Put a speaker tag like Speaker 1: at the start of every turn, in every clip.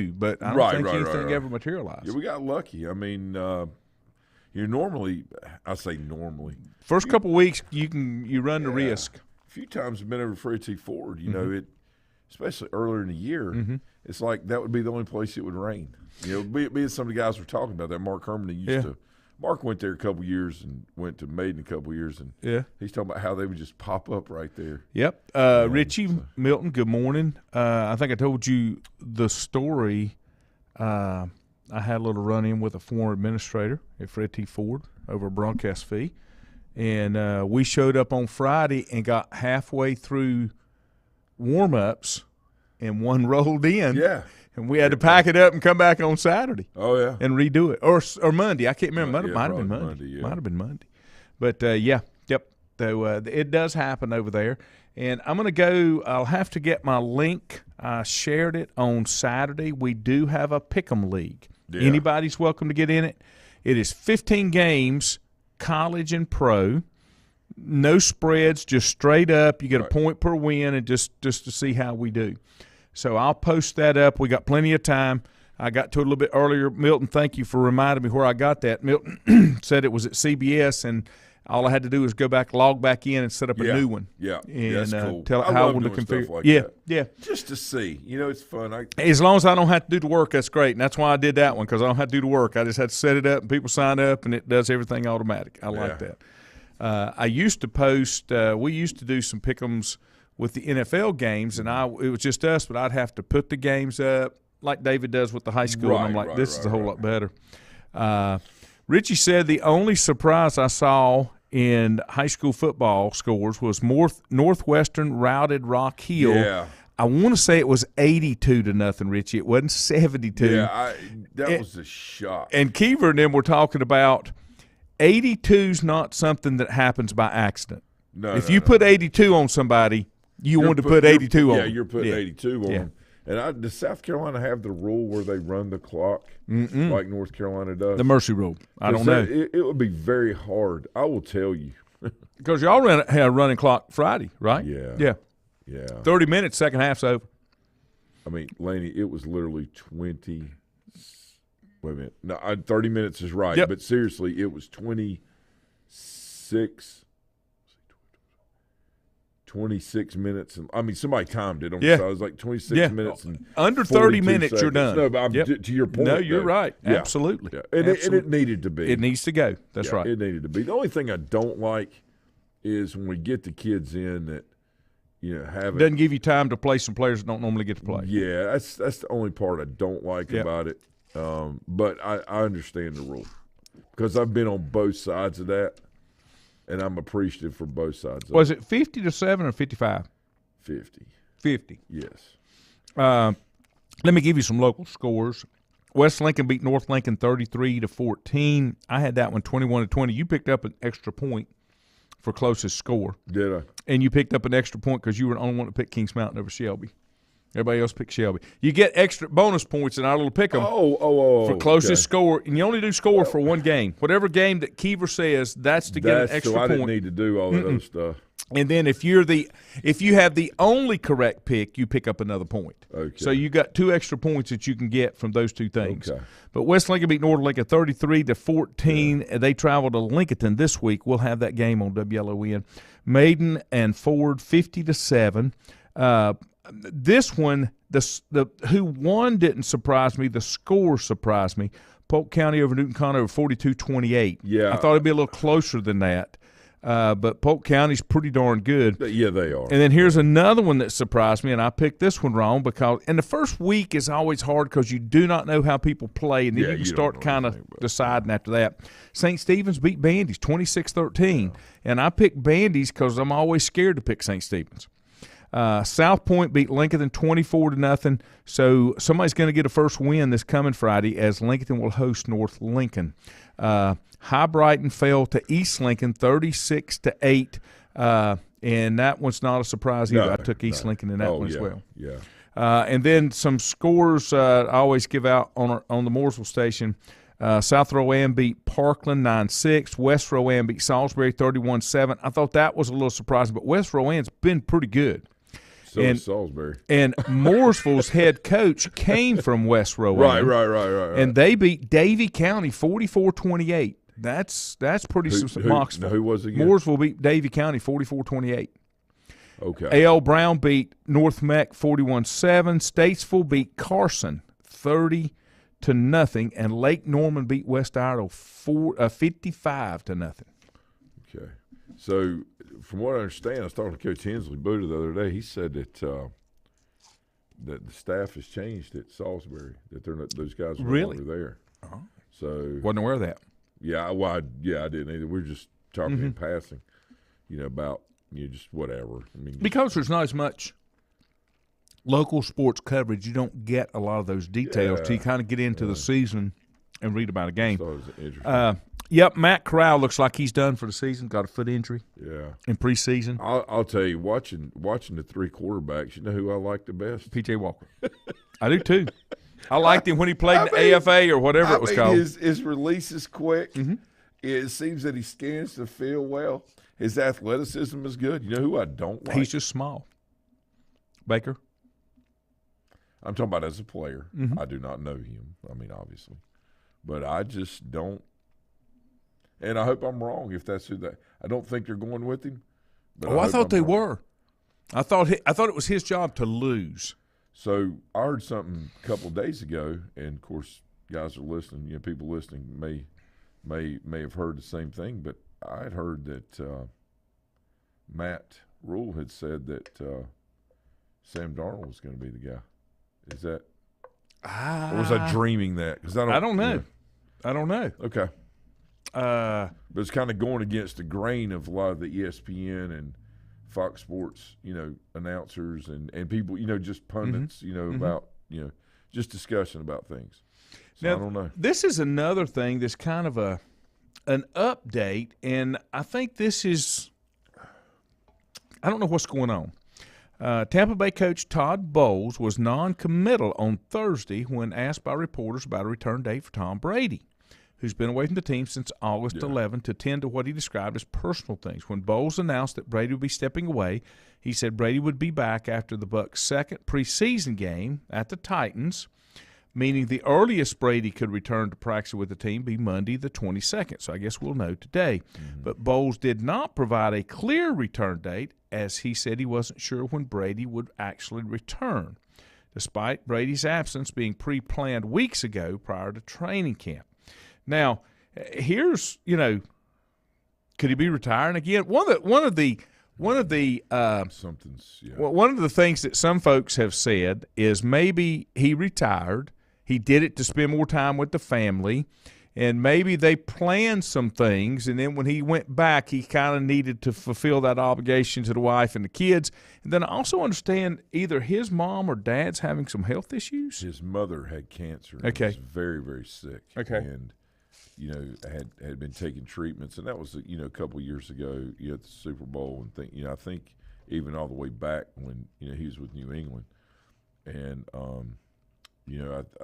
Speaker 1: but I don't think anything ever materialized.
Speaker 2: Yeah, we got lucky. I mean, normally, I say normally.
Speaker 1: First couple of weeks, you run the risk.
Speaker 2: A few times I've been over Fred T. Ford, know, especially earlier in the year, it's like that would be the only place it would rain. Being some of the guys were talking about that. Mark Herman used to. Mark went there a couple years and went to Maiden a couple years, and he's talking about how they would just pop up right there.
Speaker 1: Yep. Richie Milton, good morning. I think I told you the story. I had a little run-in with a former administrator at Fred T. Ford over a broadcast fee, and we showed up on Friday and got halfway through warm-ups, and one rolled in.
Speaker 2: Yeah.
Speaker 1: And we had to pack it up and come back on Saturday.
Speaker 2: Oh, yeah.
Speaker 1: And redo it. Or Monday. I can't remember. Might have been Monday. Might have been Monday. But, yep. So it does happen over there. And I'm going to go – I'll have to get my link. I shared it on Saturday. We do have a Pick'em League. Yeah. Anybody's welcome to get in it. It is 15 games, college and pro. No spreads, just straight up. You get a point per win, and just to see how we do. So I'll post that up. We got plenty of time. I got to it a little bit earlier. Milton, thank you for reminding me where I got that. Milton said it was at CBS, and all I had to do was go back, log back in, and set up a new one.
Speaker 2: Yeah,
Speaker 1: and
Speaker 2: that's cool.
Speaker 1: Tell it how I want to configure.
Speaker 2: Like
Speaker 1: yeah.
Speaker 2: Just to see. It's fun.
Speaker 1: As long as I don't have to do the work, that's great. And that's why I did that one, because I don't have to do the work. I just had to set it up, and people sign up, and it does everything automatic. I like that. I used to post we used to do some pick'ems with the NFL games, and it was just us, but I'd have to put the games up like David does with the high school, and I'm like, this is a whole lot better. Richie said the only surprise I saw in high school football scores was Northwestern routed Rock Hill.
Speaker 2: Yeah.
Speaker 1: I want to say it was 82-0, Richie. It wasn't 72.
Speaker 2: Yeah, that was a shock.
Speaker 1: And Keever and them were talking about 82's not something that happens by accident.
Speaker 2: No,
Speaker 1: if you put 82 on somebody – you wanted to put 82 on.
Speaker 2: Yeah, you're putting 82 on them. And does South Carolina have the rule where they run the clock like North Carolina does?
Speaker 1: The mercy rule. I don't know.
Speaker 2: It would be very hard. I will tell you.
Speaker 1: Because y'all had a running clock Friday, right?
Speaker 2: Yeah.
Speaker 1: 30 minutes, second half's over.
Speaker 2: I mean, Laney, it was literally 20. Wait a minute. No, 30 minutes is right. But seriously, it was 26 minutes. And I mean, somebody timed it on the side. It was like 26 minutes. And
Speaker 1: under 30 minutes,
Speaker 2: seconds.
Speaker 1: You're done.
Speaker 2: No, but to your point.
Speaker 1: No, you're right. Absolutely.
Speaker 2: Yeah. And it needed to be.
Speaker 1: It needs to go. That's right.
Speaker 2: It needed to be. The only thing I don't like is when we get the kids in that, have
Speaker 1: doesn't give you time to play some players that don't normally get to play.
Speaker 2: Yeah, that's the only part I don't like about it. But I understand the rule because I've been on both sides of that. And I'm appreciative for both sides.
Speaker 1: Was it 50-7 or 55?
Speaker 2: 50.
Speaker 1: 50.
Speaker 2: Yes.
Speaker 1: Let me give you some local scores. West Lincoln beat North Lincoln 33-14. I had that one 21-20. You picked up an extra point for closest score.
Speaker 2: Did I?
Speaker 1: And you picked up an extra point because you were the only one to pick Kings Mountain over Shelby. Everybody else picked Shelby. You get extra bonus points in our little pick 'em for closest score, and you only do score for one game. Whatever game that Keever says, that's to get an extra point.
Speaker 2: So I didn't need to do all that other stuff.
Speaker 1: And then if you have the only correct pick, you pick up another point.
Speaker 2: Okay.
Speaker 1: So you got 2 extra points that you can get from those two things.
Speaker 2: Okay.
Speaker 1: But West Lincoln beat North Lincoln 33-14. Yeah. They travel to Lincoln this week. We'll have that game on WLON. Maiden and Ford 50-7. This one, the who won didn't surprise me. The score surprised me. Polk County over Newton Conover 42-28.
Speaker 2: Yeah.
Speaker 1: I thought it'd be a little closer than that. But Polk County's pretty darn good.
Speaker 2: Yeah, they are.
Speaker 1: And then here's another one that surprised me, and I picked this one wrong because – and the first week is always hard because you do not know how people play, and then you can start kind of deciding after that. St. Stephen's beat Bandy's 26-13, and I picked Bandy's because I'm always scared to pick St. Stephen's. South Point beat Lincoln 24-0, so somebody's going to get a first win this coming Friday as Lincoln will host North Lincoln. High Brighton fell to East Lincoln 36-8, and that one's not a surprise either. I took East Lincoln in that one as well.
Speaker 2: Yeah.
Speaker 1: And then some scores I always give out on the Mooresville station. South Rowan beat Parkland 9-6. West Rowan beat Salisbury 31-7. I thought that was a little surprising, but West Rowan's been pretty good.
Speaker 2: So is Salisbury.
Speaker 1: And Mooresville's head coach came from West Rowan.
Speaker 2: Right.
Speaker 1: And they beat Davie County 44-28. That's pretty moxable.
Speaker 2: Who was it again?
Speaker 1: Mooresville beat Davie County 44-28.
Speaker 2: Okay.
Speaker 1: A.L. Brown beat North Meck 41-7. Statesville beat Carson 30-0, and Lake Norman beat West Iredell 55-0.
Speaker 2: Okay. So, from what I understand, I was talking to Coach Hensley Buddha the other day. He said that that the staff has changed at Salisbury. That they're not, those guys are no longer there.
Speaker 1: Uh-huh.
Speaker 2: So
Speaker 1: wasn't aware of that.
Speaker 2: Yeah, I didn't either. We were just talking in passing, about just whatever. I mean,
Speaker 1: because there's not as much local sports coverage, you don't get a lot of those details till you kind of get into the season and read about a game.
Speaker 2: So it was interesting.
Speaker 1: Yep, Matt Corral looks like he's done for the season. Got a foot injury.
Speaker 2: Yeah.
Speaker 1: In preseason.
Speaker 2: I'll tell you, watching the three quarterbacks, you know who I like the best?
Speaker 1: P.J. Walker. I do too. I liked him when he played in the AFA or whatever it was called.
Speaker 2: His release is quick. Mm-hmm. It seems that he scans the field well. His athleticism is good. You know who I don't like?
Speaker 1: He's just small. Baker.
Speaker 2: I'm talking about as a player.
Speaker 1: Mm-hmm.
Speaker 2: I do not know him. I mean, obviously. But I just don't. And I hope I'm wrong if that's who that. I don't think they're going with him. But
Speaker 1: I thought they were. I thought it was his job to lose.
Speaker 2: So I heard something a couple of days ago, and of course, guys are listening. People listening may have heard the same thing. But I had heard that Matt Rule had said that Sam Darnold was going to be the guy. Is that? Or was I dreaming that? Because
Speaker 1: I don't know. I don't know.
Speaker 2: Okay. But it's kind of going against the grain of a lot of the ESPN and Fox Sports, announcers and people, just pundits, about, just discussion about things. So
Speaker 1: now,
Speaker 2: I don't know.
Speaker 1: This is another thing that's kind of an update, and I think this is – I don't know what's going on. Tampa Bay coach Todd Bowles was non-committal on Thursday when asked by reporters about a return date for Tom Brady, who's been away from the team since August 11 to tend to what he described as personal things. When Bowles announced that Brady would be stepping away, he said Brady would be back after the Bucs' second preseason game at the Titans, meaning the earliest Brady could return to practice with the team be Monday the 22nd. So I guess we'll know today. Mm-hmm. But Bowles did not provide a clear return date, as he said he wasn't sure when Brady would actually return, despite Brady's absence being pre-planned weeks ago prior to training camp. Now, here's could he be retiring again? One of the things that some folks have said is maybe he retired. He did it to spend more time with the family, and maybe they planned some things, and then when he went back, he kind of needed to fulfill that obligation to the wife and the kids. And then I also understand either his mom or dad's having some health issues.
Speaker 2: His mother had cancer.
Speaker 1: Okay.
Speaker 2: And was very, very sick.
Speaker 1: Okay.
Speaker 2: And had been taking treatments, and that was a couple of years ago. At the Super Bowl, and I think even all the way back when he was with New England, and I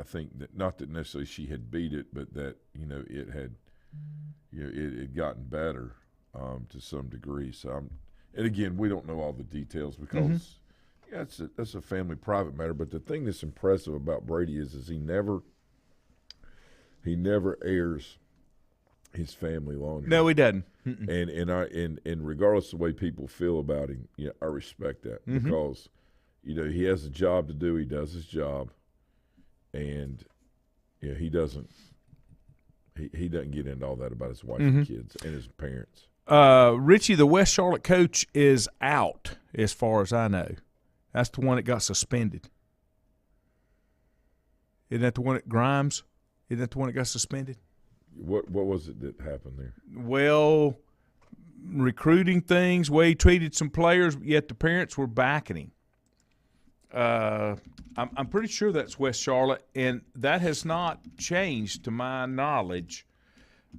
Speaker 2: think that not that necessarily she had beat it, but that it had it had gotten better to some degree. So and again, we don't know all the details because that's a family private matter. But the thing that's impressive about Brady is he never airs his family laundry.
Speaker 1: No, he doesn't.
Speaker 2: And regardless of the way people feel about him, I respect that because he has a job to do. He does his job, and he doesn't get into all that about his wife and kids and his parents.
Speaker 1: Richie, the West Charlotte coach, is out as far as I know. That's the one that got suspended. Isn't that the one at Grimes? Isn't that the one that got suspended?
Speaker 2: What was it that happened there?
Speaker 1: Well, recruiting things, way he treated some players, yet the parents were backing him. I'm pretty sure that's West Charlotte, and that has not changed to my knowledge.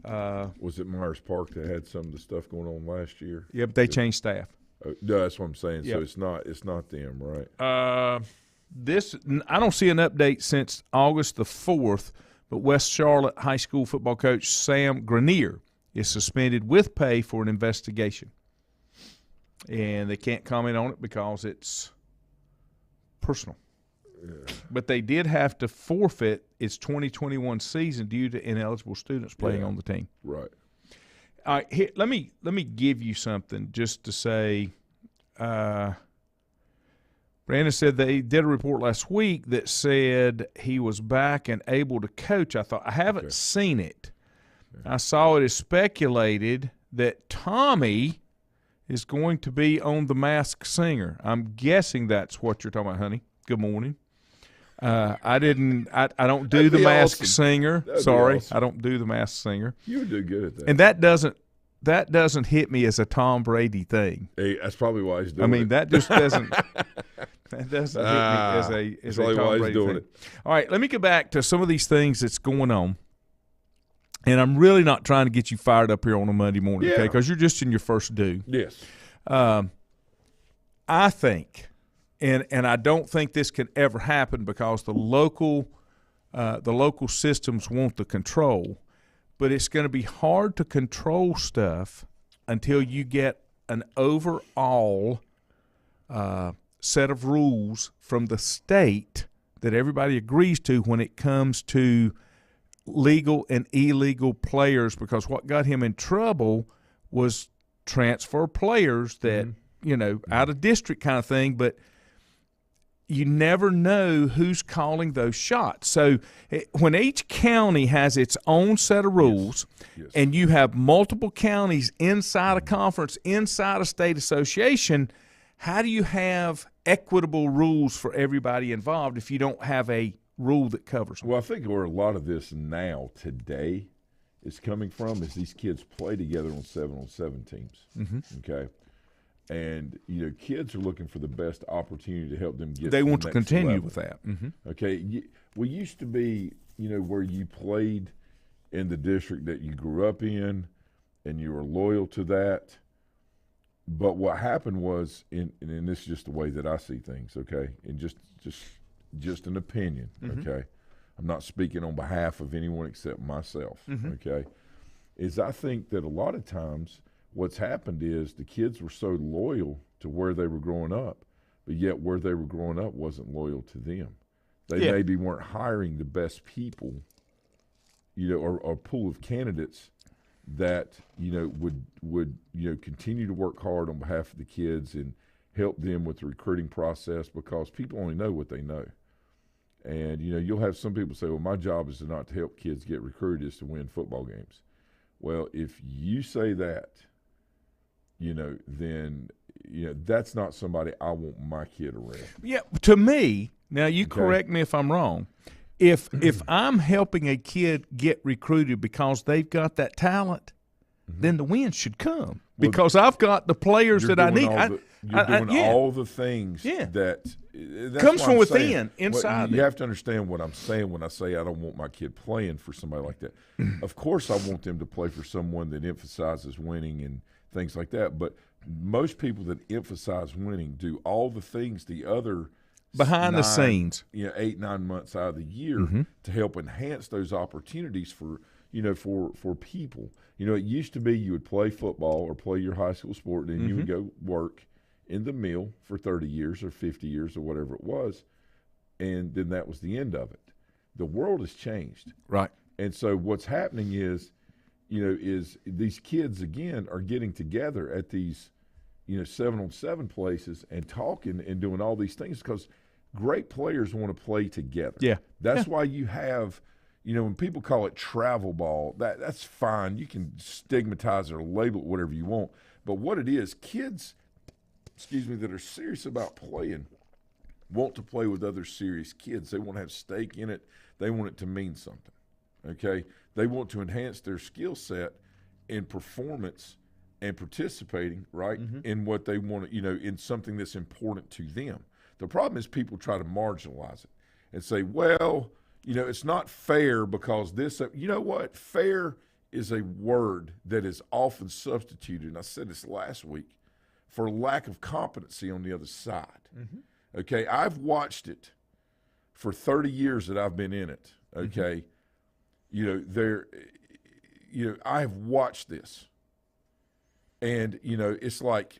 Speaker 2: Was it Myers Park that had some of the stuff going on last year?
Speaker 1: Yeah, but they changed staff.
Speaker 2: No, that's what I'm saying.
Speaker 1: Yep.
Speaker 2: So it's not them, right?
Speaker 1: I don't see an update since August the 4th. But West Charlotte High School football coach Sam Grenier is suspended with pay for an investigation. And they can't comment on it because it's personal. But they did have to forfeit its 2021 season due to ineligible students playing on the team.
Speaker 2: Right.
Speaker 1: All right, here, let me give you something just to say. Brandon said they did a report last week that said he was back and able to coach. I haven't seen it. I saw it as speculated that Tommy is going to be on The Masked Singer. I'm guessing that's what you're talking about, honey. Good morning. I don't do The Masked Singer. Sorry, awesome. I don't do The Masked Singer.
Speaker 2: You would do good at that.
Speaker 1: And that doesn't hit me as a Tom Brady thing.
Speaker 2: Hey, that's probably why he's doing it.
Speaker 1: I mean, that just doesn't hit me as a Tom Brady thing. All right, let me get back to some of these things that's going on. And I'm really not trying to get you fired up here on a Monday morning, okay? Because you're just in your first due.
Speaker 2: Yes.
Speaker 1: I think, and I don't think this can ever happen because the local systems want the control, but it's going to be hard to control stuff until you get an overall set of rules from the state that everybody agrees to when it comes to legal and illegal players, because what got him in trouble was transfer players that, out of district kind of thing, but you never know who's calling those shots. So when each county has its own set of rules and you have multiple counties inside a conference, inside a state association, how do you have equitable rules for everybody involved if you don't have a rule that covers them?
Speaker 2: Well, I think where a lot of this today is coming from is these kids play together on 7-on-7 teams. Okay. And, kids are looking for the best opportunity to help them get
Speaker 1: They
Speaker 2: to
Speaker 1: want
Speaker 2: the
Speaker 1: to
Speaker 2: next
Speaker 1: continue
Speaker 2: level.
Speaker 1: with that.
Speaker 2: Okay. We used to be, where you played in the district that you grew up in and you were loyal to that. But what happened was, and this is just the way that I see things, okay, and just an opinion, okay? I'm not speaking on behalf of anyone except myself, okay? Is I think that a lot of times what's happened is the kids were so loyal to where they were growing up, but yet where they were growing up wasn't loyal to them. They maybe weren't hiring the best people, or pool of candidates that, would continue to work hard on behalf of the kids and help them with the recruiting process, because people only know what they know. And, you'll have some people say, well, my job is not to help kids get recruited, it's to win football games. Well, if you say that, then, that's not somebody I want my kid around. Yeah,
Speaker 1: to me, now you correct me if I'm wrong, if I'm helping a kid get recruited because they've got that talent, then the win should come because I've got the players that I need.
Speaker 2: You're doing all the things that
Speaker 1: comes from within, inside.
Speaker 2: You have to understand what I'm saying when I say I don't want my kid playing for somebody like that. Of course, I want them to play for someone that emphasizes winning and things like that. But most people that emphasize winning do all the things the other
Speaker 1: behind the scenes,
Speaker 2: 8-9 months out of the year to help enhance those opportunities for people. It used to be you would play football or play your high school sport, and then you would go work in the mill for 30 years or 50 years or whatever it was, and then that was the end of it. The world has changed.
Speaker 1: Right.
Speaker 2: And so what's happening is these kids, again, are getting together at these, 7-on-7 places and talking and doing all these things because great players want to play together.
Speaker 1: Yeah.
Speaker 2: That's why you have – when people call it travel ball, that's fine. You can stigmatize it or label it whatever you want. But what it is, kids, that are serious about playing want to play with other serious kids. They want to have stake in it. They want it to mean something, okay? They want to enhance their skill set in performance and participating, right, in what they want to, in something that's important to them. The problem is people try to marginalize it and say, well – it's not fair because this, you know what? Fair is a word that is often substituted, and I said this last week, for lack of competency on the other side. Okay, I've watched it for 30 years that I've been in it. Okay, I have watched this, and it's like,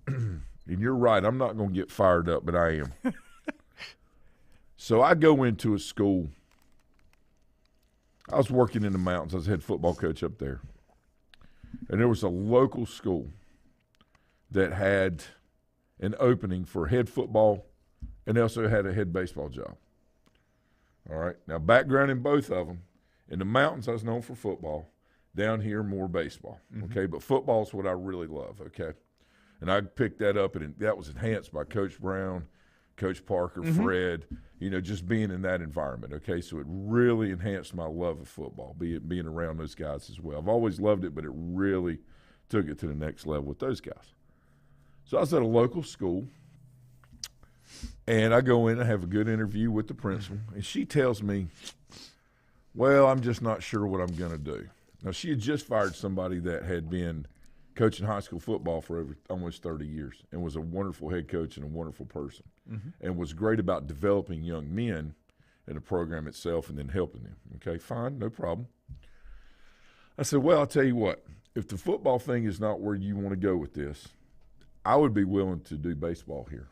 Speaker 2: and you're right. I'm not going to get fired up, but I am. So I go into a school. I was working in the mountains. I was head football coach up there. And there was a local school that had an opening for head football, and they also had a head baseball job. All right. Now, background in both of them. In the mountains, I was known for football. Down here, more baseball. Okay. But football is what I really love. Okay. And I picked that up, and that was enhanced by Coach Brown, Coach Parker, Fred, just being in that environment. Okay. So it really enhanced my love of football, being around those guys as well. I've always loved it, but it really took it to the next level with those guys. So I was at a local school, and I go in and have a good interview with the principal, and she tells me, well, I'm just not sure what I'm going to do. Now, she had just fired somebody that had been coaching high school football for over almost 30 years and was a wonderful head coach and a wonderful person and was great about developing young men in the program itself and then helping them. Okay, fine, no problem. I said, well, I'll tell you what, if the football thing is not where you want to go with this, I would be willing to do baseball here.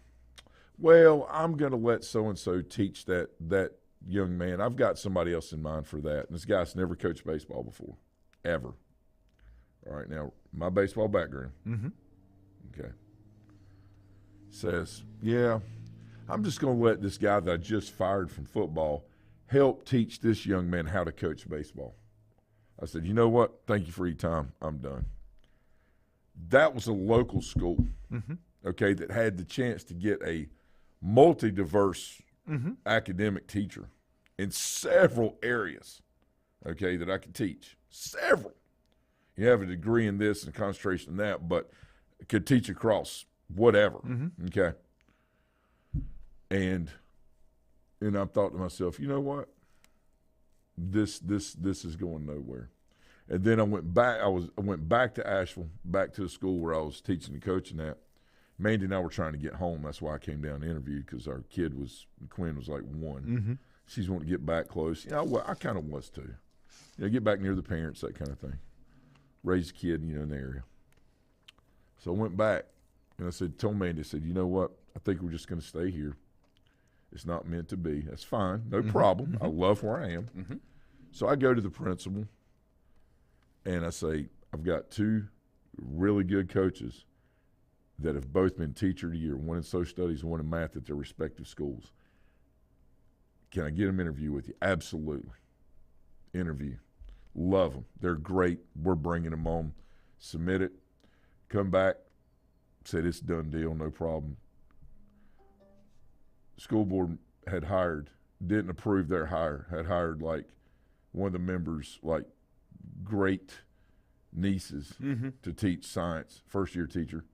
Speaker 2: Well, I'm going to let so-and-so teach that young man. I've got somebody else in mind for that. And this guy's never coached baseball before, ever. All right, now, my baseball background. Okay. Says, yeah, I'm just going to let this guy that I just fired from football help teach this young man how to coach baseball. I said, you know what? Thank you for your time. I'm done. That was a local school, okay, that had the chance to get a multi-diverse academic teacher in several areas, okay, that I could teach. Several. You have a degree in this and a concentration in that, but could teach across whatever, okay? And I thought to myself, you know what? This is going nowhere. And then I went back. I went back to Asheville, back to the school where I was teaching and coaching at. Mandy and I were trying to get home. That's why I came down to interview, because our kid Quinn was like 1. She's wanting to get back close. I kind of was too. Get back near the parents, that kind of thing. Raise a kid, in the area. So I went back and I told Mandy, I said, you know what? I think we're just going to stay here. It's not meant to be. That's fine. No problem. I love where I am. So I go to the principal. And I say, I've got 2 really good coaches that have both been teacher of the year, one in social studies and one in math at their respective schools. Can I get them interview with you? Absolutely. Interview. Love them. They're great. We're bringing them on. Submit it. Come back. Said it's a done deal, no problem. School board didn't approve their hire, had hired like one of the members, like great nieces to teach science, first-year teacher.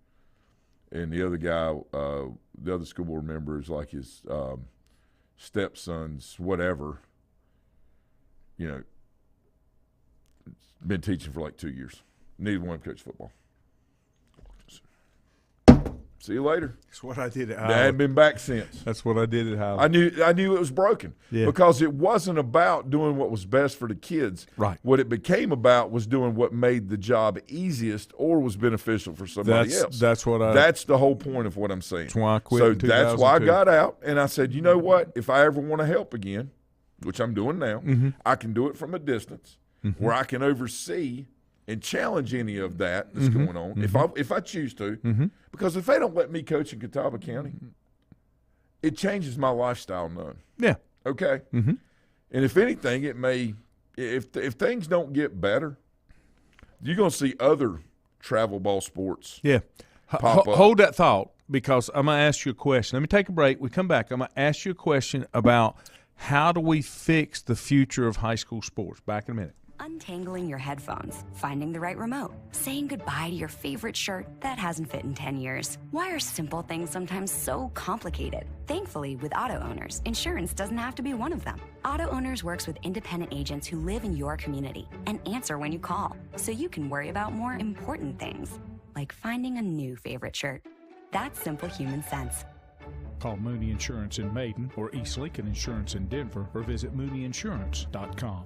Speaker 2: And the other guy, the other school board member is like his stepson's whatever, been teaching for like 2 years. Neither one coached football. See you later.
Speaker 1: That's what I did at
Speaker 2: Howard. I hadn't been back since.
Speaker 1: That's what I did at Howard.
Speaker 2: I knew it was broken because it wasn't about doing what was best for the kids.
Speaker 1: Right.
Speaker 2: What it became about was doing what made the job easiest or was beneficial for somebody else.
Speaker 1: That's
Speaker 2: the whole point of what I'm saying.
Speaker 1: That's why I quit.
Speaker 2: So that's why I got out, and I said, you know what? If I ever want to help again, which I'm doing now, I can do it from a distance where I can oversee and challenge any of that's going on if I choose to. Because if they don't let me coach in Catawba County, it changes my lifestyle none.
Speaker 1: Yeah.
Speaker 2: Okay? And if anything, it may – if things don't get better, you're going to see other travel ball sports pop up.
Speaker 1: Hold that thought, because I'm going to ask you a question. Let me take a break. We come back. I'm going to ask you a question about how do we fix the future of high school sports. Back in a minute.
Speaker 3: Untangling your headphones, finding the right remote, saying goodbye to your favorite shirt that hasn't fit in 10 years. Why are simple things sometimes so complicated? Thankfully, with Auto Owners, insurance doesn't have to be one of them. Auto Owners works with independent agents who live in your community and answer when you call, so you can worry about more important things, like finding a new favorite shirt. That's simple human sense.
Speaker 4: Call Mooney Insurance in Maiden or East Lincoln Insurance in Denver, or visit mooneyinsurance.com.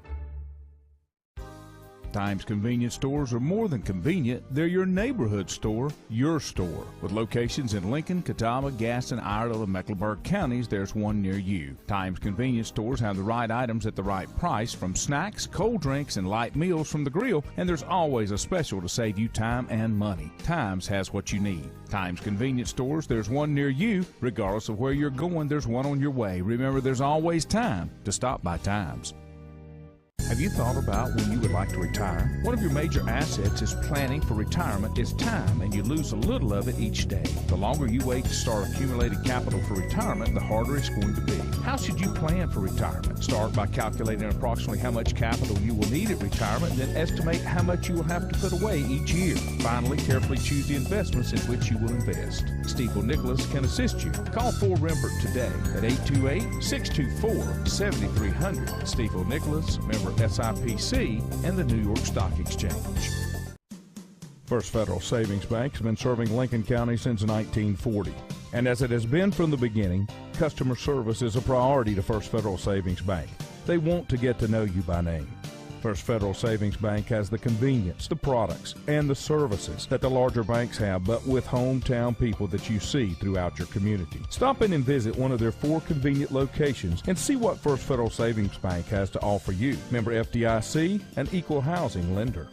Speaker 4: Times convenience stores are more than convenient. They're your neighborhood store, your store. With locations in Lincoln, Catawba, Gaston, Iredell, and Mecklenburg counties, there's one near you. Times convenience stores have the right items at the right price, from snacks, cold drinks, and light meals from the grill, and there's always a special to save you time and money. Times has what you need. Times convenience stores, there's one near you. Regardless of where you're going, there's one on your way. Remember, there's always time to stop by Times. Have you thought about when you would like to retire? One of your major assets is planning for retirement is time, and you lose a little of it each day. The longer you wait to start accumulating capital for retirement, the harder it's going to be. How should you plan for retirement? Start by calculating approximately how much capital you will need at retirement, then estimate how much you will have to put away each year. Finally, carefully choose the investments in which you will invest. Stifel Nicholas can assist you. Call Ford Rembert today at 828-624-7300. Stifel Nicholas, member SIPC, and the New York Stock Exchange.
Speaker 5: First Federal Savings Bank has been serving Lincoln County since 1940. And as it has been from the beginning, customer service is a priority to First Federal Savings Bank. They want to get to know you by name. First Federal Savings Bank has the convenience, the products, and the services that the larger banks have, but with hometown people that you see throughout your community. Stop in and visit one of their 4 convenient locations and see what First Federal Savings Bank has to offer you. Member FDIC, an equal housing lender.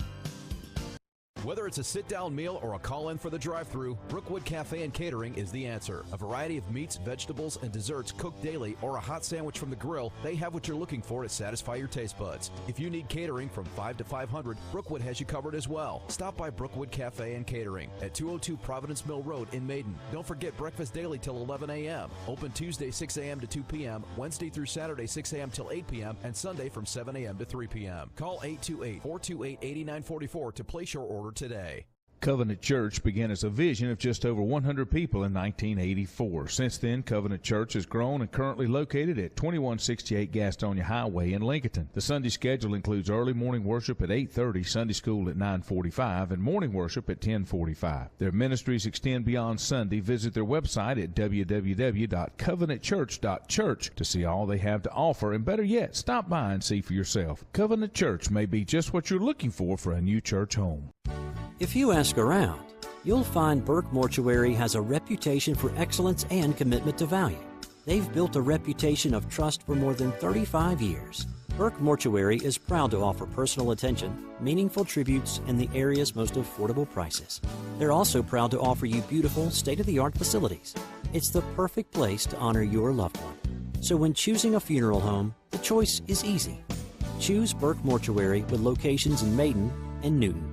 Speaker 6: Whether it's a sit-down meal or a call-in for the drive-thru, Brookwood Cafe and Catering is the answer. A variety of meats, vegetables, and desserts cooked daily, or a hot sandwich from the grill, they have what you're looking for to satisfy your taste buds. If you need catering from 5 to 500, Brookwood has you covered as well. Stop by Brookwood Cafe and Catering at 202 Providence Mill Road in Maiden. Don't forget breakfast daily till 11 a.m. Open Tuesday 6 a.m. to 2 p.m., Wednesday through Saturday 6 a.m. till 8 p.m., and Sunday from 7 a.m. to 3 p.m. Call 828-428-8944 to place your order today.
Speaker 1: Covenant Church began as a vision of just over 100 people in 1984. Since then, Covenant Church has grown and currently located at 2168 Gastonia Highway in Lincoln. The Sunday schedule includes early morning worship at 8:30, Sunday school at 9:45, and morning worship at 10:45. Their ministries extend beyond Sunday. Visit their website at www.covenantchurch.church to see all they have to offer, and better yet, stop by and see for yourself. Covenant Church may be just what you're looking for a new church home.
Speaker 7: If you ask around, you'll find Burke Mortuary has a reputation for excellence and commitment to value. They've built a reputation of trust for more than 35 years. Burke Mortuary is proud to offer personal attention, meaningful tributes, and the area's most affordable prices. They're also proud to offer you beautiful, state-of-the-art facilities. It's the perfect place to honor your loved one. So when choosing a funeral home, the choice is easy. Choose Burke Mortuary with locations in Maiden and Newton.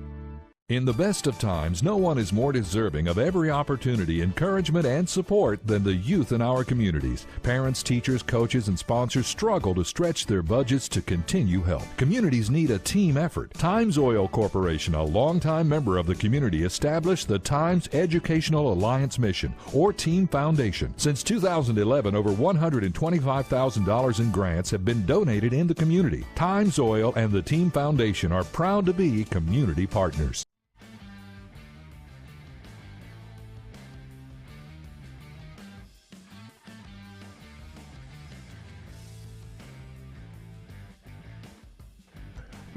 Speaker 8: In the best of times, no one is more deserving of every opportunity, encouragement, and support than the youth in our communities. Parents, teachers, coaches, and sponsors struggle to stretch their budgets to continue help. Communities need a team effort. Times Oil Corporation, a longtime member of the community, established the Times Educational Alliance Mission, or Team Foundation. Since 2011, over $125,000 in grants have been donated in the community. Times Oil and the Team Foundation are proud to be community partners.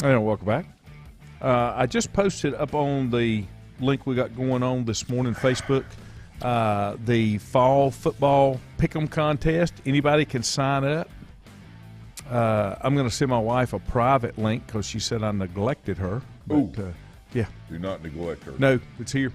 Speaker 1: And welcome back. I just posted up on the link we got going on this morning, Facebook, the fall football pick'em contest. Anybody can sign up. I'm going to send my wife a private link because she said I neglected her. But, yeah.
Speaker 2: Do not neglect her.
Speaker 1: No, it's here.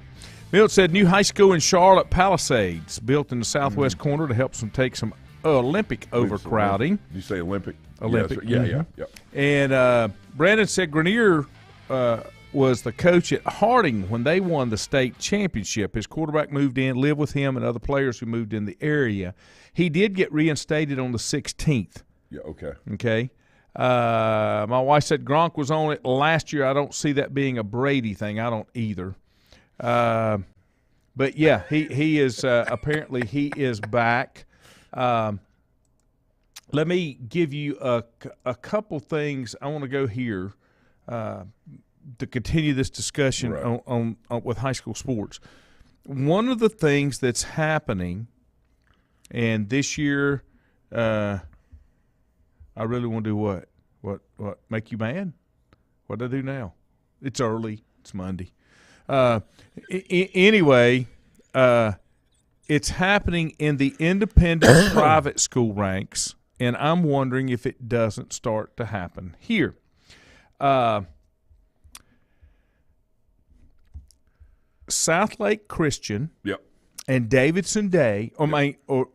Speaker 1: Milt said new high school in Charlotte Palisades, built in the southwest corner to help them take some Olympic overcrowding.
Speaker 2: Did you say Olympic?
Speaker 1: Olympic.
Speaker 2: Yeah.
Speaker 1: And Brandon said Grenier was the coach at Harding when they won the state championship. His quarterback moved in, lived with him, and other players who moved in the area. He did get reinstated on the 16th.
Speaker 2: Yeah, okay.
Speaker 1: Okay. My wife said Gronk was on it last year. I don't see that being a Brady thing. I don't either. But, yeah, he is apparently he is back. Let me give you a couple things. I want to go here to continue this discussion on with high school sports. One of the things that's happening, and this year, I really want to do what? What make you mad? What do I do now? It's early. It's Monday. Anyway, it's happening in the independent private school ranks, and I'm wondering if it doesn't start to happen here. South Lake Christian and Davidson Day, or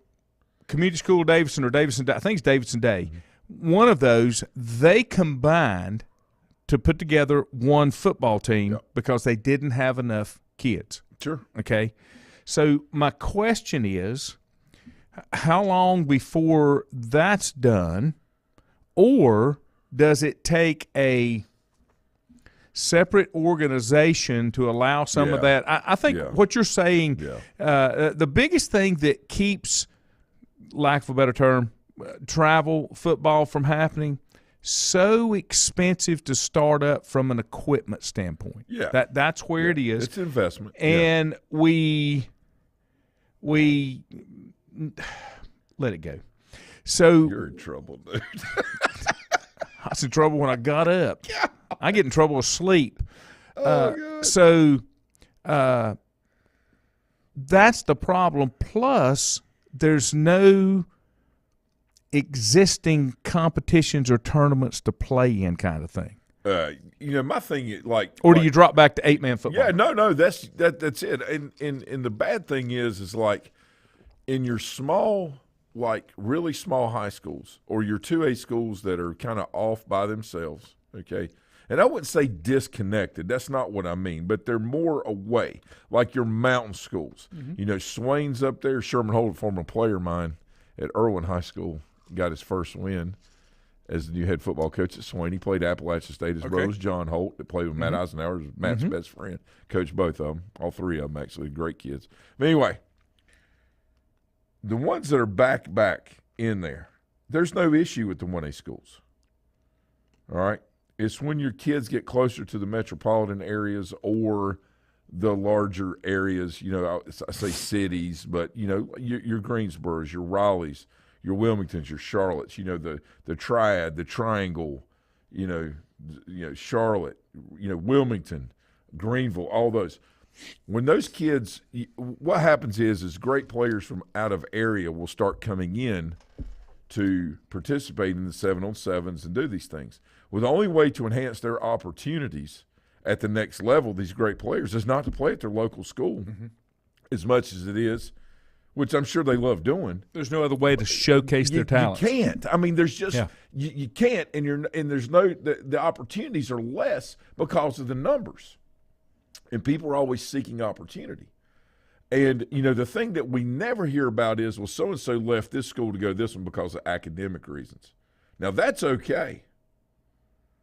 Speaker 1: Community School Davidson or Davidson Day, I think it's Davidson Day, one of those, they combined to put together one football team because they didn't have enough kids.
Speaker 2: Sure.
Speaker 1: Okay? So my question is, how long before that's done, or does it take a separate organization to allow some of that? I think what you're saying, the biggest thing that keeps, lack of a better term, travel football from happening, so expensive to start up from an equipment standpoint.
Speaker 2: Yeah.
Speaker 1: That's where it is.
Speaker 2: It's investment.
Speaker 1: And we let it go. So
Speaker 2: you're in trouble, dude.
Speaker 1: I was in trouble when I got up. I get in trouble asleep.
Speaker 2: God.
Speaker 1: So that's the problem. Plus, there's no existing competitions or tournaments to play in, kind of thing.
Speaker 2: My thing is
Speaker 1: or do you drop back to 8-man football?
Speaker 2: Yeah, no, that's it. And the bad thing is like in your small, like really small high schools or your 2A schools that are kind of off by themselves. Okay. And I wouldn't say disconnected. That's not what I mean. But they're more away, like your mountain schools. Mm-hmm. Swain's up there. Sherman Holden, former player of mine at Irwin High School, got his first win as the new head football coach at Swain. He played Appalachian State. His brother was John Holt that played with Matt Eisenhower, Matt's best friend. Coached both of them, all three of them actually, great kids. But anyway, the ones that are back in there, there's no issue with the 1A schools. All right? It's when your kids get closer to the metropolitan areas or the larger areas, I say cities, but, your Greensboros, your Raleighs, your Wilmingtons, your Charlottes, the triad, the triangle, Charlotte, Wilmington, Greenville, all those. When those kids, what happens is great players from out of area will start coming in to participate in the 7-on-7s and do these things. Well, the only way to enhance their opportunities at the next level, these great players, is not to play at their local school as much as it is, which I'm sure they love doing.
Speaker 1: There's no other way to showcase their talent.
Speaker 2: You can't. I mean, there's just you can't, and there's no the opportunities are less because of the numbers, and people are always seeking opportunity. And the thing that we never hear about is, well, so and so left this school to go to this one because of academic reasons. Now that's okay,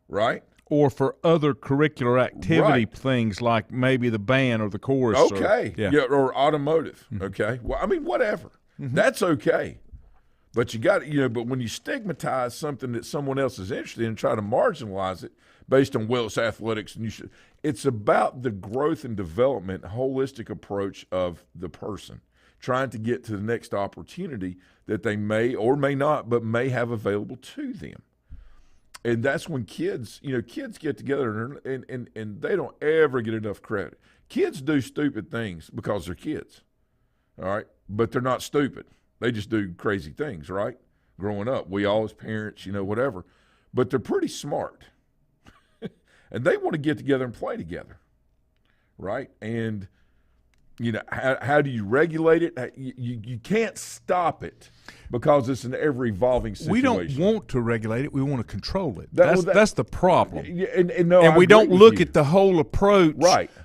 Speaker 2: right?
Speaker 1: Or for other curricular activity things like maybe the band or the chorus.
Speaker 2: Okay. Or automotive. Okay. Well, I mean, whatever. That's okay. But you got but when you stigmatize something that someone else is interested in and try to marginalize it based on, well, it's athletics, and it's about the growth and development, holistic approach of the person, trying to get to the next opportunity that they may or may not, but may have available to them. And that's when kids get together and they don't ever get enough credit. Kids do stupid things because they're kids, all right? But they're not stupid. They just do crazy things, right? Growing up, we all as parents, whatever. But they're pretty smart. And they want to get together and play together, right? And, how do you regulate it? You can't stop it because it's an ever-evolving situation.
Speaker 1: We don't want to regulate it. We want to control it. That's the problem.
Speaker 2: And
Speaker 1: we don't look at the whole approach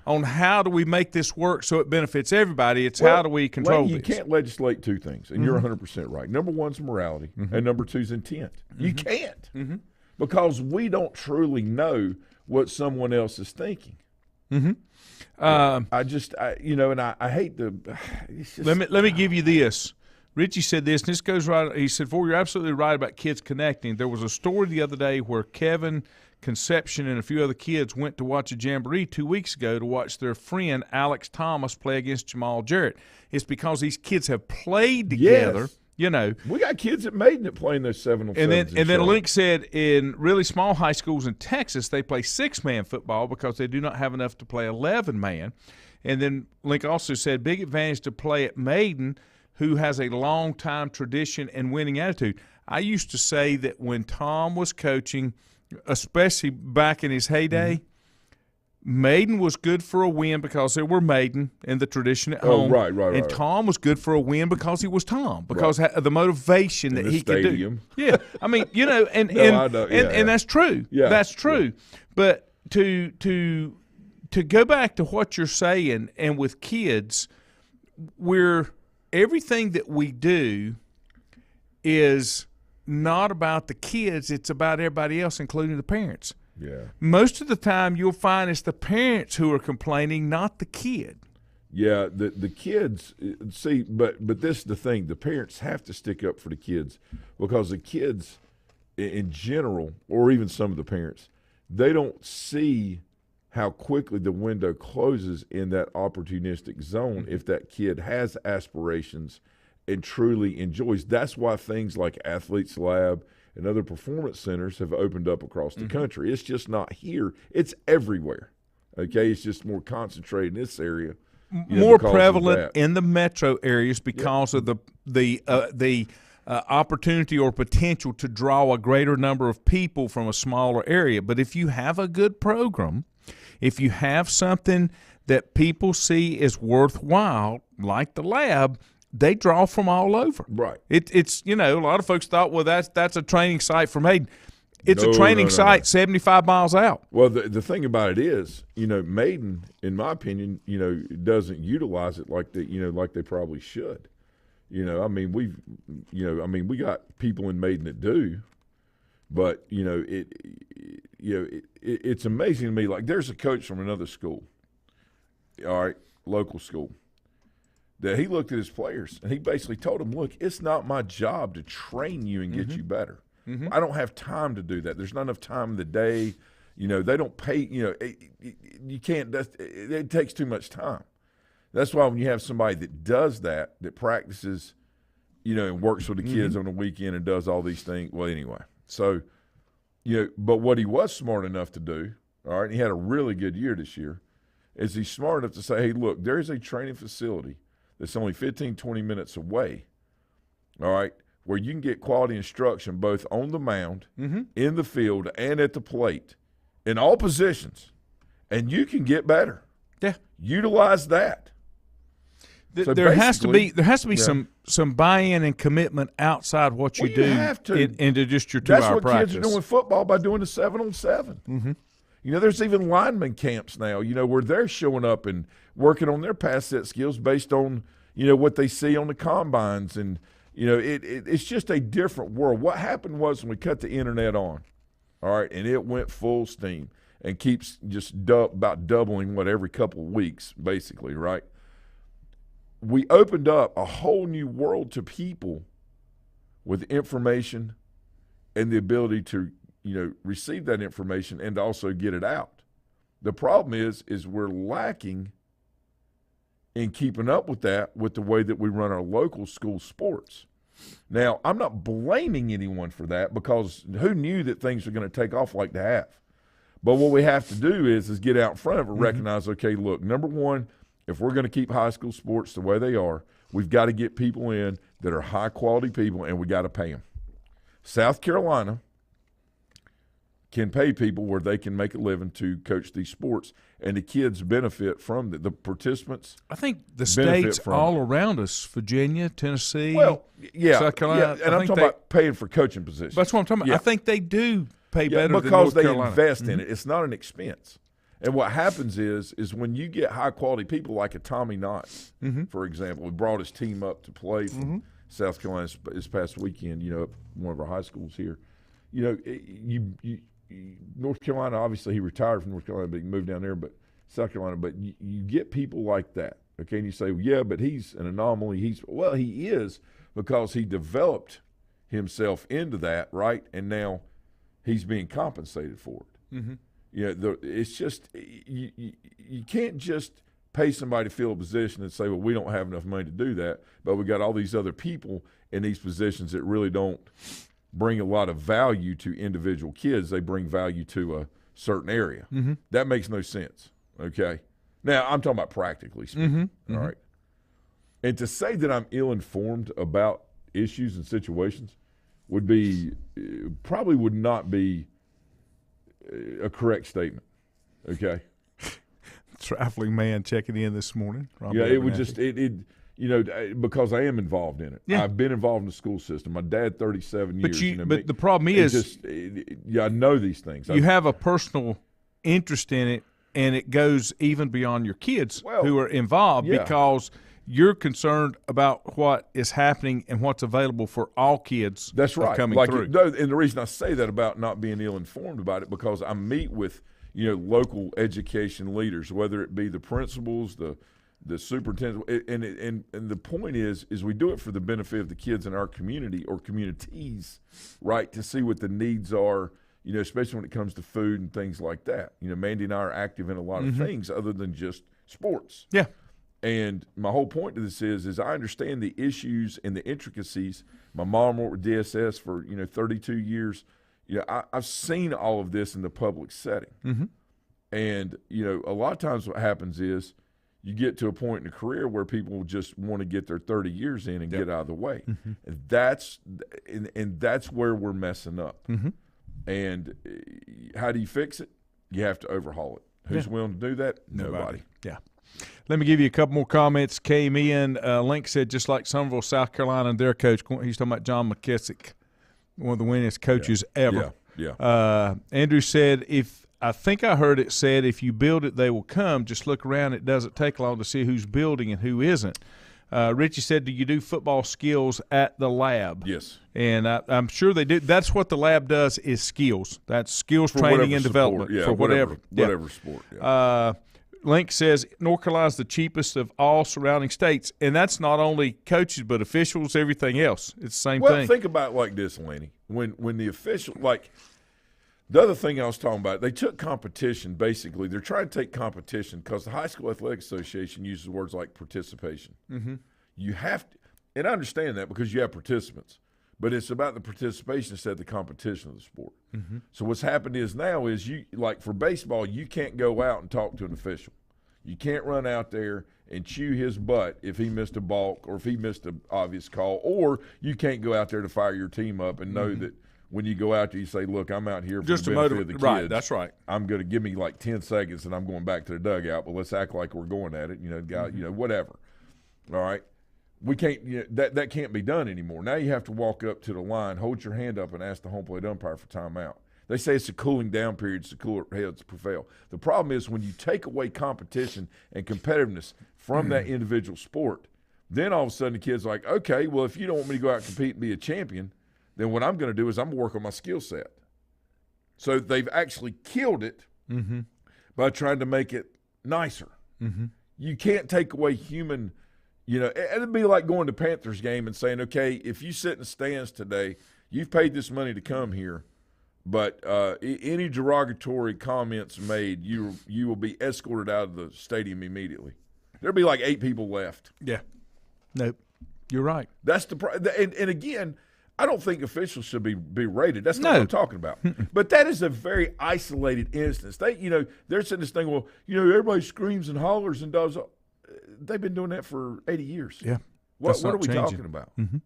Speaker 1: on how do we make this work so it benefits everybody. It's how do we control this.
Speaker 2: You can't legislate two things, and you're 100% right. Number one's morality, and number two's intent. You can't because we don't truly know what someone else is thinking. I hate to.
Speaker 1: Let me give you this. Richie said this, and this goes right. He said, "For you're absolutely right about kids connecting." There was a story the other day where Kevin Conception and a few other kids went to watch a jamboree 2 weeks ago to watch their friend Alex Thomas play against Jamal Jarrett. It's because these kids have played together. You know,
Speaker 2: we got kids at Maiden that play in those 7-on-7s.
Speaker 1: And then Link said in really small high schools in Texas, they play 6-man football because they do not have enough to play 11-man. And then Link also said big advantage to play at Maiden, who has a long-time tradition and winning attitude. I used to say that when Tom was coaching, especially back in his heyday, Maiden was good for a win because they were Maiden and the tradition at home.
Speaker 2: Right.
Speaker 1: And Tom was good for a win because he was Tom, because of the motivation that he could do. Yeah, I mean, you know, and that's true.
Speaker 2: Yeah,
Speaker 1: that's true. Yeah. But to go back to what you're saying, and with kids, everything that we do is not about the kids; it's about everybody else, including the parents.
Speaker 2: Yeah.
Speaker 1: Most of the time you'll find it's the parents who are complaining, not the kid.
Speaker 2: Yeah, the kids see, but this is the thing: the parents have to stick up for the kids, because the kids, in general, or even some of the parents, they don't see how quickly the window closes in that opportunistic zone if that kid has aspirations and truly enjoys. That's why things like Athletes Lab and other performance centers have opened up across the country. It's just not here. It's everywhere. Okay, it's just more concentrated in this area.
Speaker 1: More prevalent in the metro areas because of the opportunity or potential to draw a greater number of people from a smaller area. But if you have a good program, if you have something that people see as worthwhile, like the lab, they draw from all over.
Speaker 2: Right.
Speaker 1: It's a lot of folks thought, well, that's a training site for Maiden. It's a training site 75 miles out.
Speaker 2: Well, the thing about it is, Maiden, in my opinion, doesn't utilize it like they probably should. We got people in Maiden that do, but it's amazing to me. Like, there's a coach from another school, all right, local school, that he looked at his players and he basically told them, look, it's not my job to train you and get you better. I don't have time to do that. There's not enough time in the day. They don't pay, you can't, it takes too much time. That's why when you have somebody that does that practices, and works with the kids on the weekend and does all these things. Well, anyway, so, but what he was smart enough to do, all right, and he had a really good year this year, is he's smart enough to say, hey, look, there's a training facility that's only 15, 20 minutes away, all right, where you can get quality instruction both on the mound, in the field, and at the plate, in all positions, and you can get better.
Speaker 1: Yeah.
Speaker 2: Utilize that. So
Speaker 1: there has to be some buy-in and commitment outside what you do into just your 2-hour practice.
Speaker 2: That's what kids are doing with football by doing the 7-on-7. There's even lineman camps now, where they're showing up and working on their pass set skills based on, what they see on the combines. And, it's just a different world. What happened was when we cut the internet on, all right, and it went full steam and keeps just about doubling every couple of weeks, basically, right? We opened up a whole new world to people with information and the ability to, receive that information and also get it out. The problem is we're lacking in keeping up with that with the way that we run our local school sports. Now, I'm not blaming anyone for that, because who knew that things were going to take off like they have? But what we have to do is get out in front of it and recognize, okay, look, number one, if we're going to keep high school sports the way they are, we've got to get people in that are high-quality people, and we got to pay them. South Carolina can pay people where they can make a living to coach these sports, and the kids benefit from the participants.
Speaker 1: I think the states all around us, Virginia, Tennessee,
Speaker 2: South
Speaker 1: Carolina.
Speaker 2: Yeah, and I'm talking about paying for coaching positions.
Speaker 1: That's what I'm talking about. I think they do pay better than
Speaker 2: because
Speaker 1: North Carolina.
Speaker 2: They invest in it. It's not an expense. And what happens is when you get high-quality people like a Tommy Knotts, for example, who brought his team up to play from South Carolina this past weekend, one of our high schools here. North Carolina, obviously he retired from North Carolina, but he moved down there, but South Carolina. But you get people like that, okay? And you say, well, yeah, but he's an anomaly. He is, because he developed himself into that, right? And now he's being compensated for it. It's just you can't just pay somebody to fill a position and say, well, we don't have enough money to do that, but we got all these other people in these positions that really don't bring a lot of value to individual kids. They bring value to a certain area.
Speaker 1: Mm-hmm.
Speaker 2: That makes no sense, okay? Now, I'm talking about practically speaking, all right? And to say that I'm ill-informed about issues and situations would be probably would not be a correct statement, okay?
Speaker 1: Traveling man checking in this morning.
Speaker 2: Yeah, it would just because I am involved in it.
Speaker 1: Yeah.
Speaker 2: I've been involved in the school system. My dad, 37 years.
Speaker 1: But the problem is,
Speaker 2: I know these things.
Speaker 1: You have a personal interest in it, and it goes even beyond your kids who are involved because you're concerned about what is happening and what's available for all kids.
Speaker 2: That's right.
Speaker 1: Coming through.
Speaker 2: And the reason I say that about not being ill-informed about it, because I meet with local education leaders, whether it be the principals, the superintendent, and the point is we do it for the benefit of the kids in our community or communities, right? To see what the needs are, especially when it comes to food and things like that. Mandy and I are active in a lot of things other than just sports.
Speaker 1: Yeah.
Speaker 2: And my whole point to this is I understand the issues and the intricacies. My mom worked with DSS for 32 years. I've seen all of this in the public setting.
Speaker 1: Mm-hmm.
Speaker 2: And a lot of times what happens is you get to a point in a career where people just want to get their 30 years in and get out of the way.
Speaker 1: Mm-hmm.
Speaker 2: And that's where we're messing up.
Speaker 1: Mm-hmm.
Speaker 2: And how do you fix it? You have to overhaul it. Who's willing to do that? Nobody.
Speaker 1: Yeah. Let me give you a couple more comments. Came in. Link said, just like Summerville, South Carolina, and their coach, he's talking about John McKissick, one of the winningest coaches ever.
Speaker 2: Yeah.
Speaker 1: Andrew said, I think I heard it said, if you build it, they will come. Just look around. It doesn't take long to see who's building and who isn't. Richie said, do you do football skills at the lab?
Speaker 2: Yes.
Speaker 1: And I'm sure they do. That's what the lab does is skills. That's skills
Speaker 2: for
Speaker 1: training and
Speaker 2: support.
Speaker 1: development for whatever
Speaker 2: sport.
Speaker 1: Yeah. Link says North Carolina's the cheapest of all surrounding states, and that's not only coaches but officials, everything else. It's the same thing.
Speaker 2: Well, think about it like this, Laney. When the official, like the other thing I was talking about, they took competition basically. They're trying to take competition because the High School Athletic Association uses words like participation.
Speaker 1: Mm-hmm.
Speaker 2: You have to, and I understand that because you have participants, but it's about the participation instead of the competition of the sport.
Speaker 1: Mm-hmm.
Speaker 2: So what's happened is now is like for baseball, you can't go out and talk to an official. You can't run out there and chew his butt if he missed a balk or if he missed an obvious call, or you can't go out there to fire your team up and know that when you go out there, you say, look, I'm out here for
Speaker 1: just
Speaker 2: the benefit of the kids.
Speaker 1: Right, that's right.
Speaker 2: I'm going to give me like 10 seconds and I'm going back to the dugout, but let's act like we're going at it, guy, whatever. All right. We can't that can't be done anymore. Now you have to walk up to the line, hold your hand up, and ask the home plate umpire for timeout. They say it's a cooling down period, it's a cooler heads prevail. The problem is when you take away competition and competitiveness from that individual sport, then all of a sudden the kid's like, okay, well, if you don't want me to go out and compete and be a champion, then what I'm going to do is I'm going to work on my skill set. So they've actually killed it by trying to make it nicer.
Speaker 1: Mm-hmm.
Speaker 2: You can't take away human. It'd be like going to Panthers game and saying, okay, if you sit in the stands today, you've paid this money to come here, but any derogatory comments made, you will be escorted out of the stadium immediately. There'll be like 8 people left.
Speaker 1: Yeah. Nope. You're right.
Speaker 2: That's and again, I don't think officials should be rated. That's not what I'm talking about. But that is a very isolated instance. They're saying this thing, well, everybody screams and hollers and does. They've been doing that for 80 years.
Speaker 1: Yeah.
Speaker 2: What are we talking about?
Speaker 1: Mm-hmm.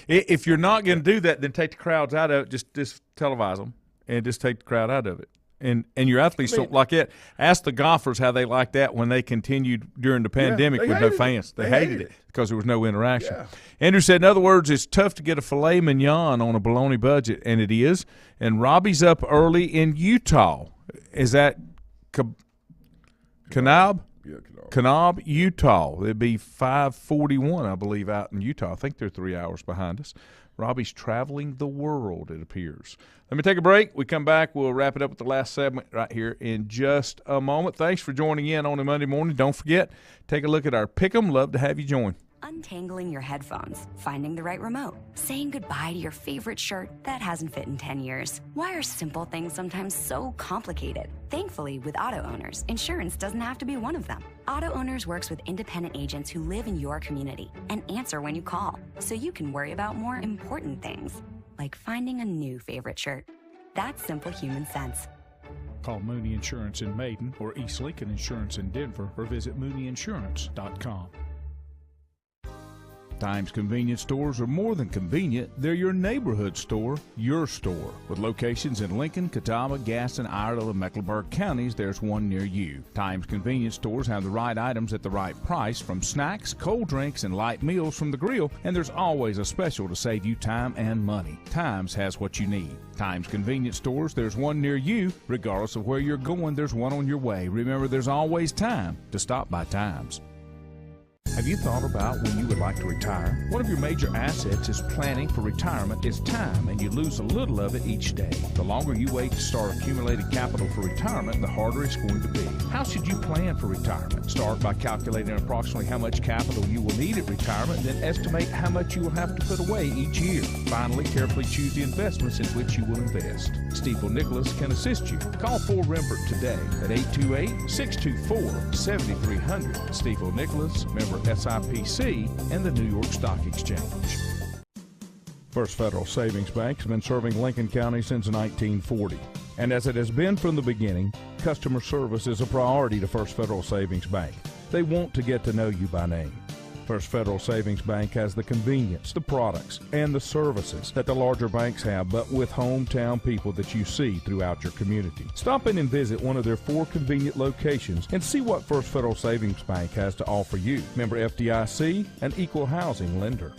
Speaker 1: If you're not going to do that, then take the crowds out of it. Just televise them and just take the crowd out of it. And your athletes don't like it. Ask the golfers how they like that when they continued during the pandemic with no fans. They hated it because there was no interaction.
Speaker 2: Yeah.
Speaker 1: Andrew said, in other words, it's tough to get a filet mignon on a bologna budget, and it is. And Robbie's up early in Utah. Is that Kanab?
Speaker 2: Yeah,
Speaker 1: Kanab, Utah. It'd be 5:41, I believe, out in Utah. I think they're 3 hours behind us. Robbie's traveling the world, it appears. Let me take a break. We come back. We'll wrap it up with the last segment right here in just a moment. Thanks for joining in on a Monday morning. Don't forget, take a look at our Pick'em. Love to have you join.
Speaker 3: Untangling your headphones, finding the right remote, saying goodbye to your favorite shirt that hasn't fit in 10 years. Why are simple things sometimes so complicated? Thankfully, with auto owners, insurance doesn't have to be one of them. Auto Owners works with independent agents who live in your community and answer when you call, so you can worry about more important things, like finding a new favorite shirt. That's simple human sense.
Speaker 4: Call Mooney Insurance in Maiden or East Lincoln Insurance in Denver or visit mooneyinsurance.com. Times convenience stores are more than convenient. They're your neighborhood store, your store. With locations in Lincoln, Catawba, Gaston, Iredell, and Mecklenburg counties, there's one near you. Times convenience stores have the right items at the right price, from snacks, cold drinks, and light meals from the grill, and there's always a special to save you time and money. Times has what you need. Times convenience stores, there's one near you. Regardless of where you're going, there's one on your way. Remember, there's always time to stop by Times. Have you thought about when you would like to retire? One of your major assets is planning for retirement is time, and you lose a little of it each day. The longer you wait to start accumulating capital for retirement, the harder it's going to be. How should you plan for retirement? Start by calculating approximately how much capital you will need at retirement, then estimate how much you will have to put away each year. Finally, carefully choose the investments in which you will invest. Stifel Nicholas can assist you. Call Ford Rembert today at 828-624-7300. Stifel Nicholas, member SIPC, and the New York Stock Exchange.
Speaker 5: First Federal Savings Bank has been serving Lincoln County since 1940. And as it has been from the beginning, customer service is a priority to First Federal Savings Bank. They want to get to know you by name. First Federal Savings Bank has the convenience, the products, and the services that the larger banks have, but with hometown people that you see throughout your community. Stop in and visit one of their 4 convenient locations and see what First Federal Savings Bank has to offer you. Member FDIC, an equal housing lender.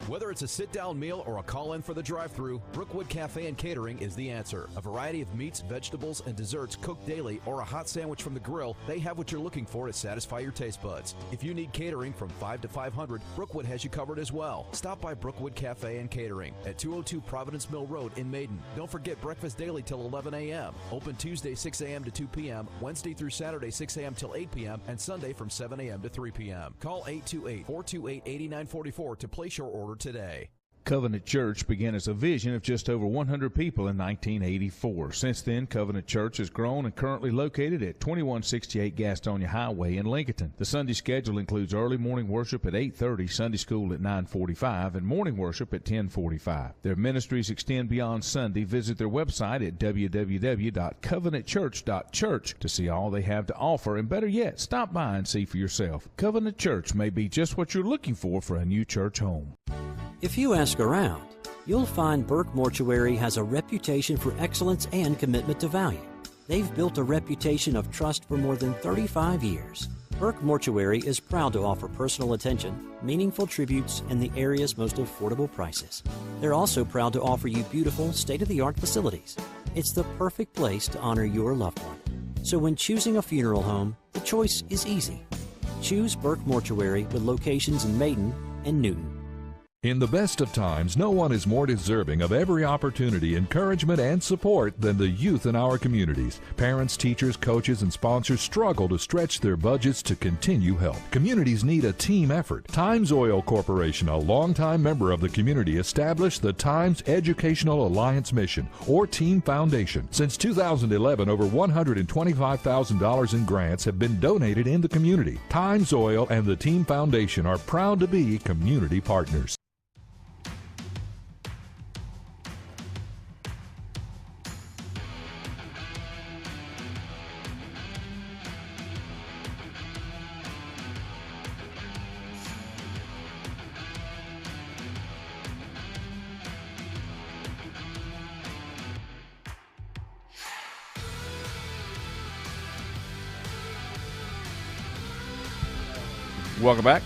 Speaker 6: Whether it's a sit-down meal or a call-in for the drive-thru, Brookwood Cafe and Catering is the answer. A variety of meats, vegetables, and desserts cooked daily, or a hot sandwich from the grill, they have what you're looking for to satisfy your taste buds. If you need catering from 5 to 500, Brookwood has you covered as well. Stop by Brookwood Cafe and Catering at 202 Providence Mill Road in Maiden. Don't forget breakfast daily till 11 a.m. Open Tuesday 6 a.m. to 2 p.m., Wednesday through Saturday 6 a.m. till 8 p.m., and Sunday from 7 a.m. to 3 p.m. Call 828-428-8944 to place your order today.
Speaker 4: Covenant Church began as a vision of just over 100 people in 1984. Since then, Covenant Church has grown and currently located at 2168 Gastonia Highway in Lincoln. The Sunday schedule includes early morning worship at 8:30, Sunday school at 9:45, and morning worship at 10:45. Their ministries extend beyond Sunday. Visit their website at www.covenantchurch.church to see all they have to offer, and better yet, stop by and see for yourself. Covenant Church may be just what you're looking for a new church home.
Speaker 7: If you ask around, you'll find Burke Mortuary has a reputation for excellence and commitment to value. They've built a reputation of trust for more than 35 years. Burke Mortuary is proud to offer personal attention, meaningful tributes, and the area's most affordable prices. They're also proud to offer you beautiful, state-of-the-art facilities. It's the perfect place to honor your loved one. So when choosing a funeral home, the choice is easy. Choose Burke Mortuary with locations in Maiden and Newton.
Speaker 8: In the best of times, no one is more deserving of every opportunity, encouragement, and support than the youth in our communities. Parents, teachers, coaches, and sponsors struggle to stretch their budgets to continue help. Communities need a team effort. Times Oil Corporation, a longtime member of the community, established the Times Educational Alliance Mission, or Team Foundation. Since 2011, over $125,000 in grants have been donated in the community. Times Oil and the Team Foundation are proud to be community partners.
Speaker 1: Welcome back.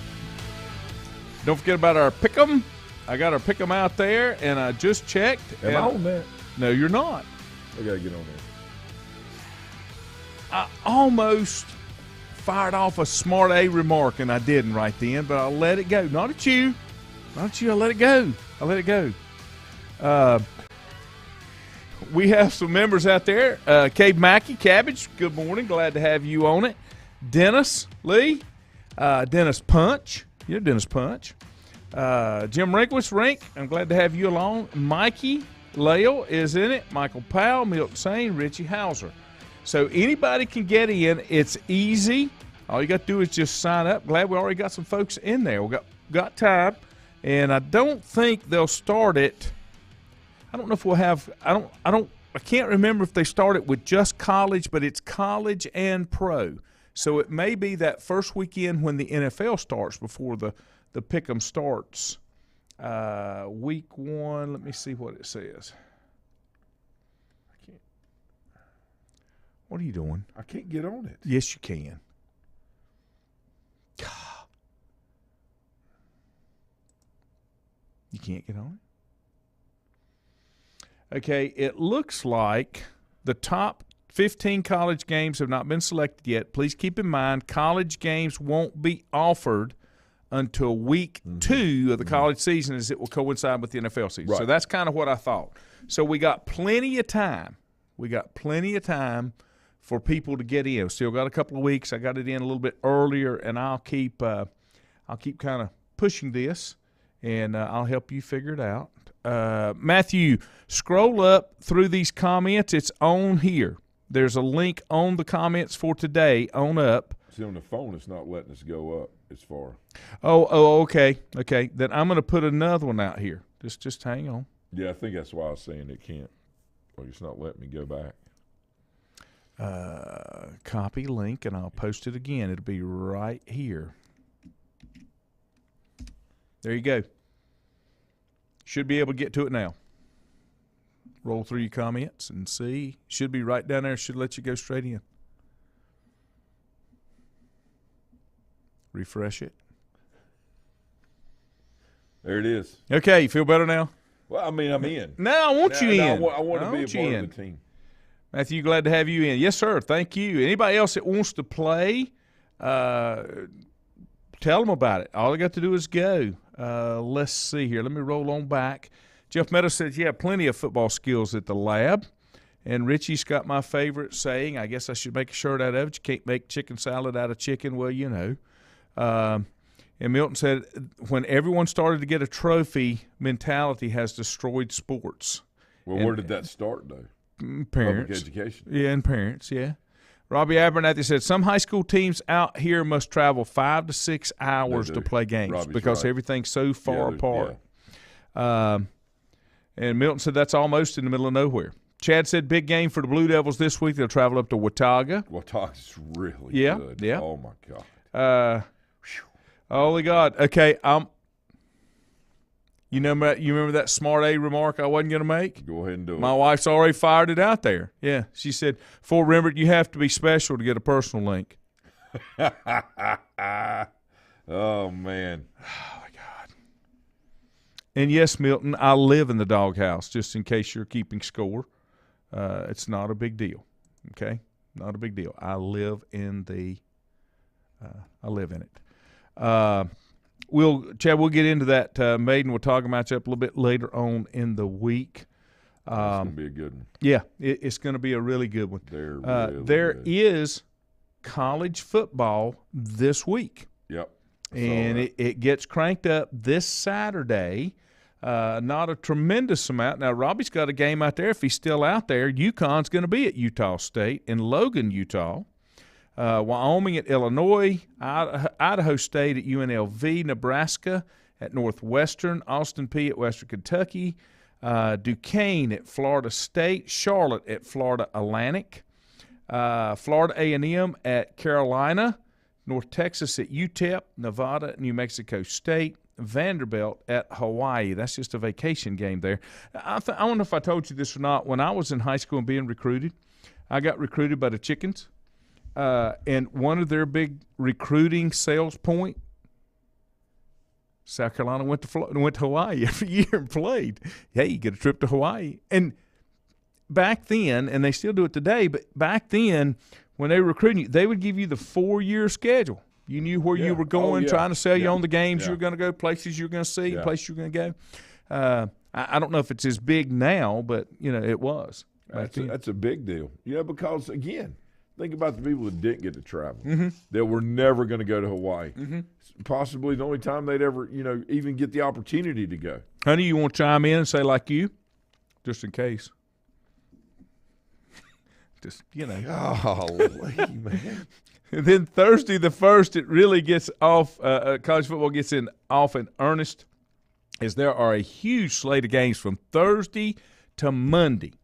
Speaker 1: Don't forget about our Pick'em. I got our Pick'em out there, and I just checked.
Speaker 2: Am I on that?
Speaker 1: No, you're not.
Speaker 2: I got to get on there.
Speaker 1: I almost fired off a smart A remark, and I didn't right then, but I'll let it go. Not at you. Not at you. I'll let it go. I'll let it go. We have some members out there. Cave Mackey, Cabbage, good morning. Glad to have you on it. Dennis Lee. Dennis Punch, You're Dennis Punch. Jim Rinkwitz, Rink, I'm glad to have you along. Mikey Lale is in it. Michael Powell, Milton Sane, Richie Hauser. So anybody can get in. It's easy. All you got to do is just sign up. Glad we already got some folks in there. We got time, and I don't think they'll start it. I don't know if we'll have. I can't remember if they start it with just college, but it's college and pro. So it may be that first weekend when the NFL starts before the pick'em starts. Week 1. Let me see what it says. What are you doing?
Speaker 2: I can't get on it.
Speaker 1: Yes, you can. You can't get on it? Okay, it looks like the top 15 college games have not been selected yet. Please keep in mind college games won't be offered until week 2 of the college season, as it will coincide with the NFL season.
Speaker 2: Right.
Speaker 1: So that's kind of what I thought. So we got plenty of time. For people to get in. Still got a couple of weeks. I got it in a little bit earlier, and I'll keep kind of pushing this, and I'll help you figure it out. Matthew, scroll up through these comments. It's on here. There's a link on the comments for today on up.
Speaker 2: See, on the phone, it's not letting us go up as far.
Speaker 1: Oh, okay. Okay, then I'm going to put another one out here. Just hang on.
Speaker 2: Yeah, I think that's why I was saying it can't. Like, it's not letting me go back.
Speaker 1: Copy link, and I'll post it again. It'll be right here. There you go. Should be able to get to it now. Roll through your comments and see. Should be right down there. Should let you go straight in. Refresh it.
Speaker 2: There it is.
Speaker 1: Okay, you feel better now?
Speaker 2: Well, I mean, I'm in.
Speaker 1: No, I want you in.
Speaker 2: I want to be a part of the team.
Speaker 1: Matthew, glad to have you in. Yes, sir. Thank you. Anybody else that wants to play, tell them about it. All I got to do is go. Let's see here. Let me roll on back. Jeff Meadows says, yeah, plenty of football skills at the lab. And Richie's got my favorite saying, I guess I should make a shirt out of it. You can't make chicken salad out of chicken. Well, you know. And Milton said, when everyone started to get a trophy, mentality has destroyed sports.
Speaker 2: Well, where did that start, though?
Speaker 1: Parents.
Speaker 2: Public education.
Speaker 1: Yeah, and parents, yeah. Robbie Abernathy said, some high school teams out here must travel 5 to 6 hours to play games.
Speaker 2: Robbie's
Speaker 1: because
Speaker 2: right.
Speaker 1: Everything's so far apart.
Speaker 2: Yeah.
Speaker 1: And Milton said that's almost in the middle of nowhere. Chad said big game for the Blue Devils this week. They'll travel up to Watauga.
Speaker 2: Watauga's really good.
Speaker 1: Yeah.
Speaker 2: Oh, my God.
Speaker 1: Holy God. Okay, You remember that smart A remark I wasn't going to make?
Speaker 2: Go ahead and do it.
Speaker 1: My wife's already fired it out there. Yeah, she said, Fort Rembert, you have to be special to get a personal link.
Speaker 2: Oh, man.
Speaker 1: Oh, my God. And, yes, Milton, I live in the doghouse, just in case you're keeping score. It's not a big deal, okay? Not a big deal. I live in it. Chad, we'll get into that Maiden Watauga matchup a little bit later on in the week.
Speaker 2: It's going to be a good one.
Speaker 1: Yeah, it's going to be a really good one. There is college football this week.
Speaker 2: Yep.
Speaker 1: And it gets cranked up this Saturday. Not a tremendous amount. Now, Robbie's got a game out there. If he's still out there, UConn's going to be at Utah State in Logan, Utah. Wyoming at Illinois, Idaho State at UNLV, Nebraska at Northwestern, Austin Peay at Western Kentucky, Duquesne at Florida State, Charlotte at Florida Atlantic, Florida A&M at Carolina, North Texas at UTEP, Nevada at New Mexico State, Vanderbilt at Hawaii. That's just a vacation game there. I don't know if I told you this or not. When I was in high school and being recruited, I got recruited by the Chickens. And one of their big recruiting sales point, South Carolina went to Hawaii every year and played. Hey, you get a trip to Hawaii. And back then, and they still do it today, but back then when they were recruiting you, they would give you the 4-year schedule. You knew where you were going, trying to sell you on the games you were going to go, places you were going to see, places you were going to go. I don't know if it's as big now, but, it was.
Speaker 2: That's a big deal. Because, again, Think about the people that didn't get to travel, that were never going to go to Hawaii. Possibly the only time they'd ever, even get the opportunity to go.
Speaker 1: Honey, you want to chime in and say like you, just in case? Just,
Speaker 2: Golly, man.
Speaker 1: And then Thursday the 1st, it really gets off. College football gets off in earnest, as there are a huge slate of games from Thursday to Monday.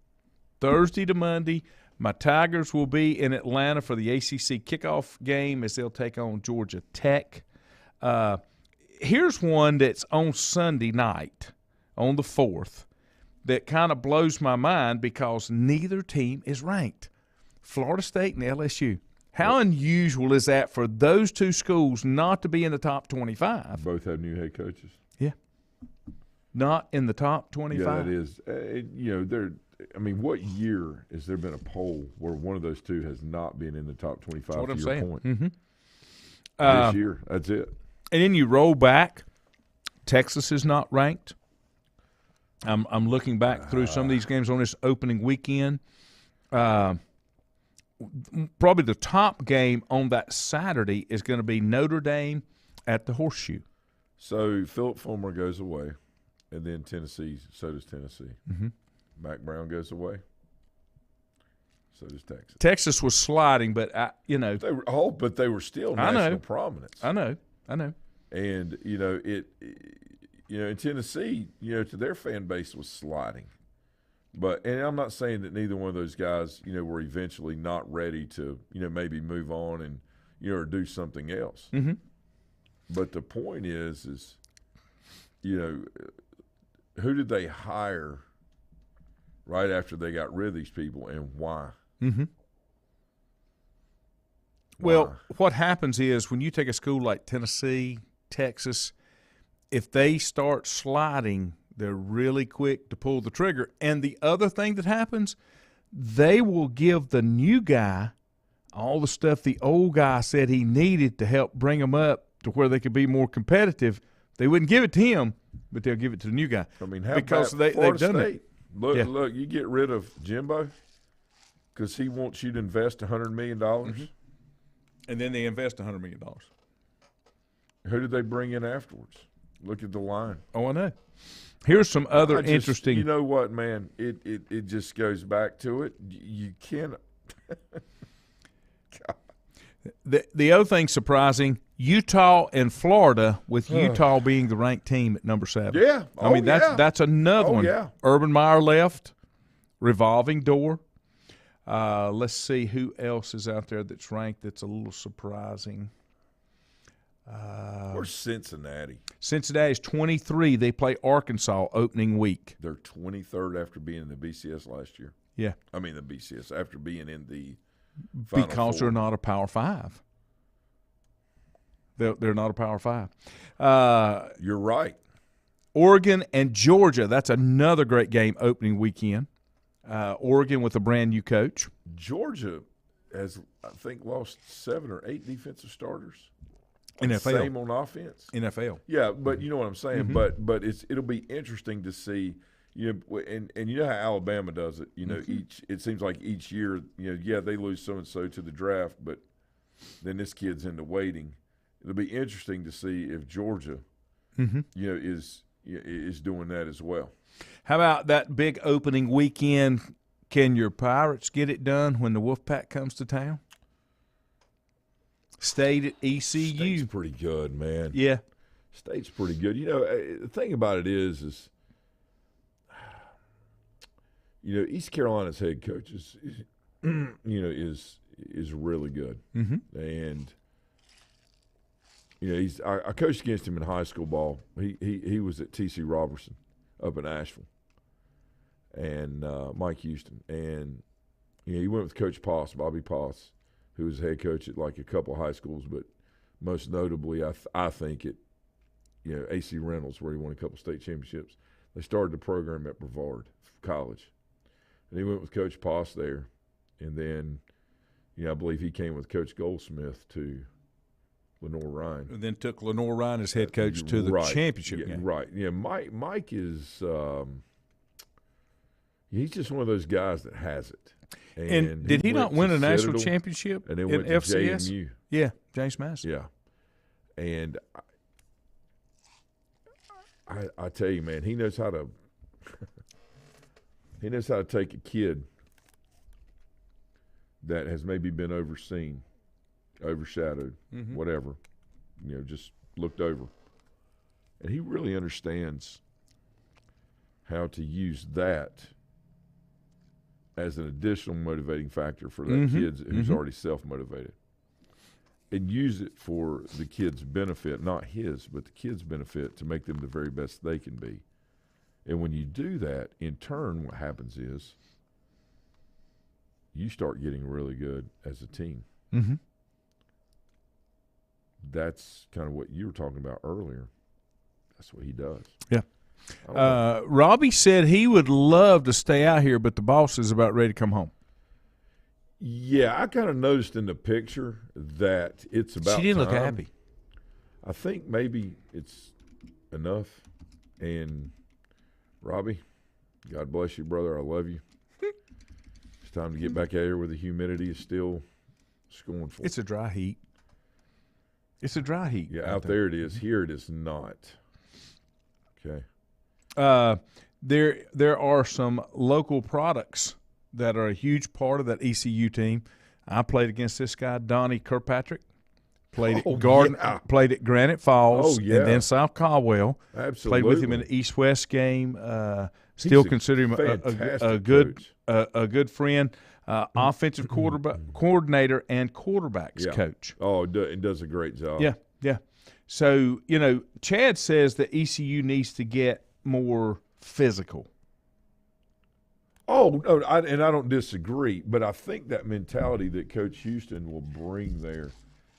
Speaker 1: Thursday to Monday, my Tigers will be in Atlanta for the ACC kickoff game as they'll take on Georgia Tech. Here's one that's on Sunday night, on the 4th, that kind of blows my mind because neither team is ranked. Florida State and LSU. How unusual is that for those two schools not to be in the top 25?
Speaker 2: Both have new head coaches.
Speaker 1: Yeah. Not in the top 25.
Speaker 2: Yeah, that is. What year has there been a poll where one of those two has not been in the top 25?
Speaker 1: That's what I'm
Speaker 2: saying.
Speaker 1: point.
Speaker 2: This year, that's it.
Speaker 1: And then you roll back. Texas is not ranked. I'm looking back through some of these games on this opening weekend. Probably the top game on that Saturday is going to be Notre Dame at the Horseshoe.
Speaker 2: So Philip Fulmer goes away, and then Tennessee. So does Tennessee. Mac Brown goes away. So does Texas.
Speaker 1: Texas was sliding, but
Speaker 2: but they were still national prominence.
Speaker 1: I know.
Speaker 2: And in Tennessee, to their fan base was sliding. And I'm not saying that neither one of those guys, were eventually not ready to, maybe move on and, or do something else. But the point is, who did they hire right after they got rid of these people, and why?
Speaker 1: Well, what happens is when you take a school like Tennessee, Texas, if they start sliding, they're really quick to pull the trigger. And the other thing that happens, they will give the new guy all the stuff the old guy said he needed to help bring them up to where they could be more competitive. They wouldn't give it to him, but they'll give it to the new guy.
Speaker 2: Because they've done it. Look, you get rid of Jimbo because he wants you to invest $100 million.
Speaker 1: And then they invest $100 million.
Speaker 2: Who did they bring in afterwards? Look at the line.
Speaker 1: Oh, I know. Here's some other interesting.
Speaker 2: You know what, man? It just goes back to it. You can't.
Speaker 1: The other thing surprising, Utah and Florida, with Utah being the ranked team at number 7.
Speaker 2: Yeah.
Speaker 1: That's another one.
Speaker 2: Yeah.
Speaker 1: Urban Meyer left, revolving door. Let's see who else is out there that's ranked that's a little surprising.
Speaker 2: Where's Cincinnati?
Speaker 1: Cincinnati is 23. They play Arkansas opening week.
Speaker 2: They're 23rd after being in the BCS last year.
Speaker 1: Yeah.
Speaker 2: I mean the BCS after being in the Final
Speaker 1: because
Speaker 2: Four.
Speaker 1: They're not a Power 5. They're not a Power 5.
Speaker 2: You're right.
Speaker 1: Oregon and Georgia. That's another great game opening weekend. Oregon with a brand new coach.
Speaker 2: Georgia has, I think, lost 7 or 8 defensive starters.
Speaker 1: NFL.
Speaker 2: Same on offense.
Speaker 1: NFL.
Speaker 2: Yeah, but you know what I'm saying. But it'll be interesting to see. And you know how Alabama does it. It seems like each year, they lose so and so to the draft, but then this kid's into waiting. It'll be interesting to see if Georgia, is doing that as well.
Speaker 1: How about that big opening weekend? Can your Pirates get it done when the Wolfpack comes to town? State at ECU.
Speaker 2: State's pretty good, man.
Speaker 1: Yeah.
Speaker 2: State's pretty good. The thing about it is East Carolina's head coach is really good. And I coached against him in high school ball. He was at TC Robertson up in Asheville, and Mike Houston, and he went with Coach Bobby Poss, who was head coach at like a couple of high schools, but most notably, I think at AC Reynolds, where he won a couple state championships. They started the program at Brevard College, and he went with Coach Poss there, and then I believe he came with Coach Goldsmith to Lenore-Ryan.
Speaker 1: And then took Lenore-Ryan as head coach to the championship game.
Speaker 2: Right. Yeah, Mike is he's just one of those guys that has it.
Speaker 1: And did he not win a national championship
Speaker 2: and then
Speaker 1: in
Speaker 2: went to
Speaker 1: FCS?
Speaker 2: JMU.
Speaker 1: Yeah, James Madison.
Speaker 2: Yeah. And I tell you, man, he knows how to take a kid that has maybe been overseen, overshadowed, whatever, just looked over. And he really understands how to use that as an additional motivating factor for that kid who's already self-motivated. And use it for the kid's benefit, not his, but the kid's benefit, to make them the very best they can be. And when you do that, in turn, what happens is you start getting really good as a team.
Speaker 1: Mm-hmm.
Speaker 2: That's kind of what you were talking about earlier. That's what he does.
Speaker 1: Yeah. Robbie said he would love to stay out here, but the boss is about ready to come home.
Speaker 2: Yeah, I kind of noticed in the picture that it's about
Speaker 1: She didn't
Speaker 2: time.
Speaker 1: look happy.
Speaker 2: I think maybe it's enough. And, Robbie, God bless you, brother. I love you. It's time to get back out here where the humidity is still scornful.
Speaker 1: It's a dry heat. It's a dry heat.
Speaker 2: Yeah, out there it is. Here it is not. Okay.
Speaker 1: There are some local products that are a huge part of that ECU team. I played against this guy, Donnie Kirkpatrick. Played at Granite Falls, and then South Caldwell.
Speaker 2: Absolutely.
Speaker 1: Played with him in the East-West game. Still consider him a good friend. Offensive coordinator and quarterbacks coach.
Speaker 2: Oh, it does a great job.
Speaker 1: Yeah. So, Chad says that ECU needs to get more physical.
Speaker 2: Oh, no, I don't disagree, but I think that mentality that Coach Houston will bring there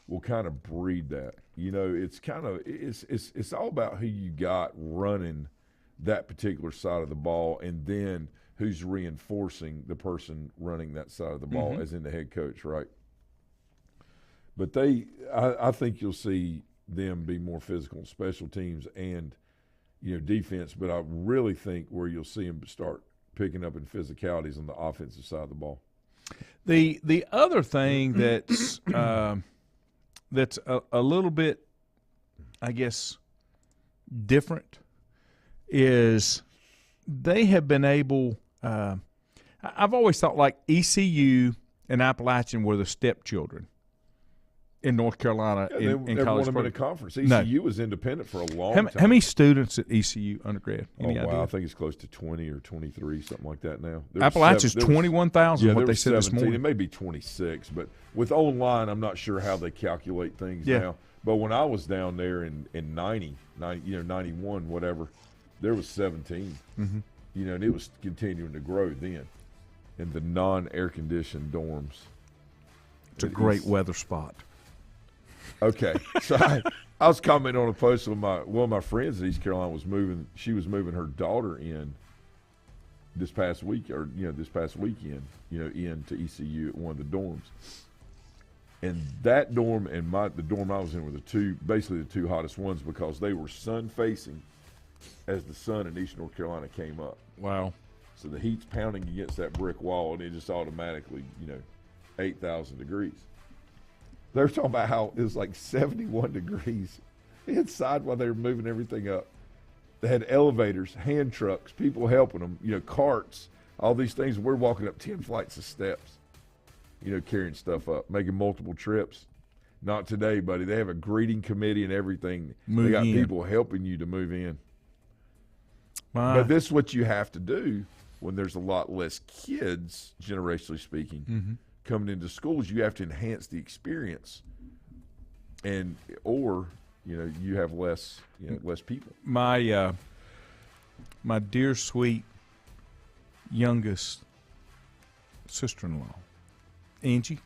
Speaker 2: will kind of breed that. It's all about who you got running that particular side of the ball, and then who's reinforcing the person running that side of the ball, as in the head coach, right? But I think you'll see them be more physical in special teams and defense, but I really think where you'll see them start picking up in physicalities on the offensive side of the ball.
Speaker 1: The other thing that's that's a little bit, I guess, different is they have been able I've always thought like ECU and Appalachian were the stepchildren in North Carolina in college.
Speaker 2: Won them in a conference. ECU was independent for a long time.
Speaker 1: How many students at ECU undergrad? Any idea?
Speaker 2: I think it's close to 20 or 23, something like that now.
Speaker 1: Appalachian's 21,000, what they said
Speaker 2: 17,
Speaker 1: this morning.
Speaker 2: It may be 26, but with online, I'm not sure how they calculate things now. But when I was down there in 91, whatever, there was 17. And it was continuing to grow then in the non-air-conditioned dorms.
Speaker 1: It's a great weather spot.
Speaker 2: Okay, so I was commenting on a post with one of my friends in East Carolina was moving. She was moving her daughter in this past weekend, into ECU at one of the dorms. And that dorm and the dorm I was in were basically the two hottest ones because they were sun facing as the sun in East North Carolina came up.
Speaker 1: Wow!
Speaker 2: So the heat's pounding against that brick wall, and it just automatically, 8,000 degrees. They're talking about how it was like 71 degrees inside while they were moving everything up. They had elevators, hand trucks, people helping them, carts, all these things. We're walking up 10 flights of steps, carrying stuff up, making multiple trips. Not today, buddy. They have a greeting committee and everything. They got people helping you to move in. But this is what you have to do when there's a lot less kids, generationally speaking, coming into schools. You have to enhance the experience, or you have less people.
Speaker 1: My dear sweet youngest sister-in-law, Angie,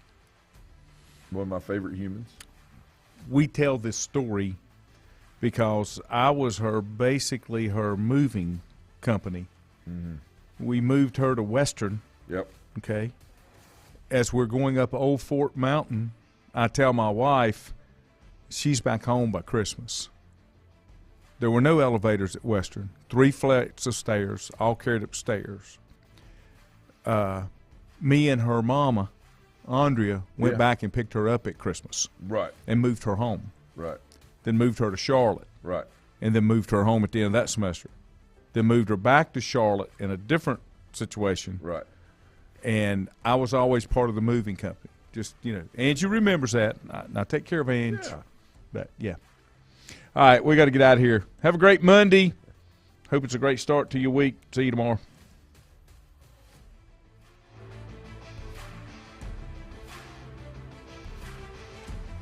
Speaker 2: one of my favorite humans.
Speaker 1: We tell this story because I was basically her moving company. We moved her to Western.
Speaker 2: Yep.
Speaker 1: Okay. As we're going up Old Fort Mountain, I tell my wife she's back home by Christmas. There were no elevators at Western. 3 flights of stairs, all carried upstairs. me and her mama, Andrea, went back and picked her up at Christmas.
Speaker 2: Right.
Speaker 1: And moved her home.
Speaker 2: Right.
Speaker 1: Then moved her to Charlotte.
Speaker 2: Right.
Speaker 1: And then moved her home at the end of that semester. Then moved her back to Charlotte in a different situation.
Speaker 2: Right.
Speaker 1: And I was always part of the moving company. Just, Angie remembers that. Now take care of Angie.
Speaker 2: Yeah.
Speaker 1: But, yeah. All right, we got to get out of here. Have a great Monday. Hope it's a great start to your week. See you tomorrow.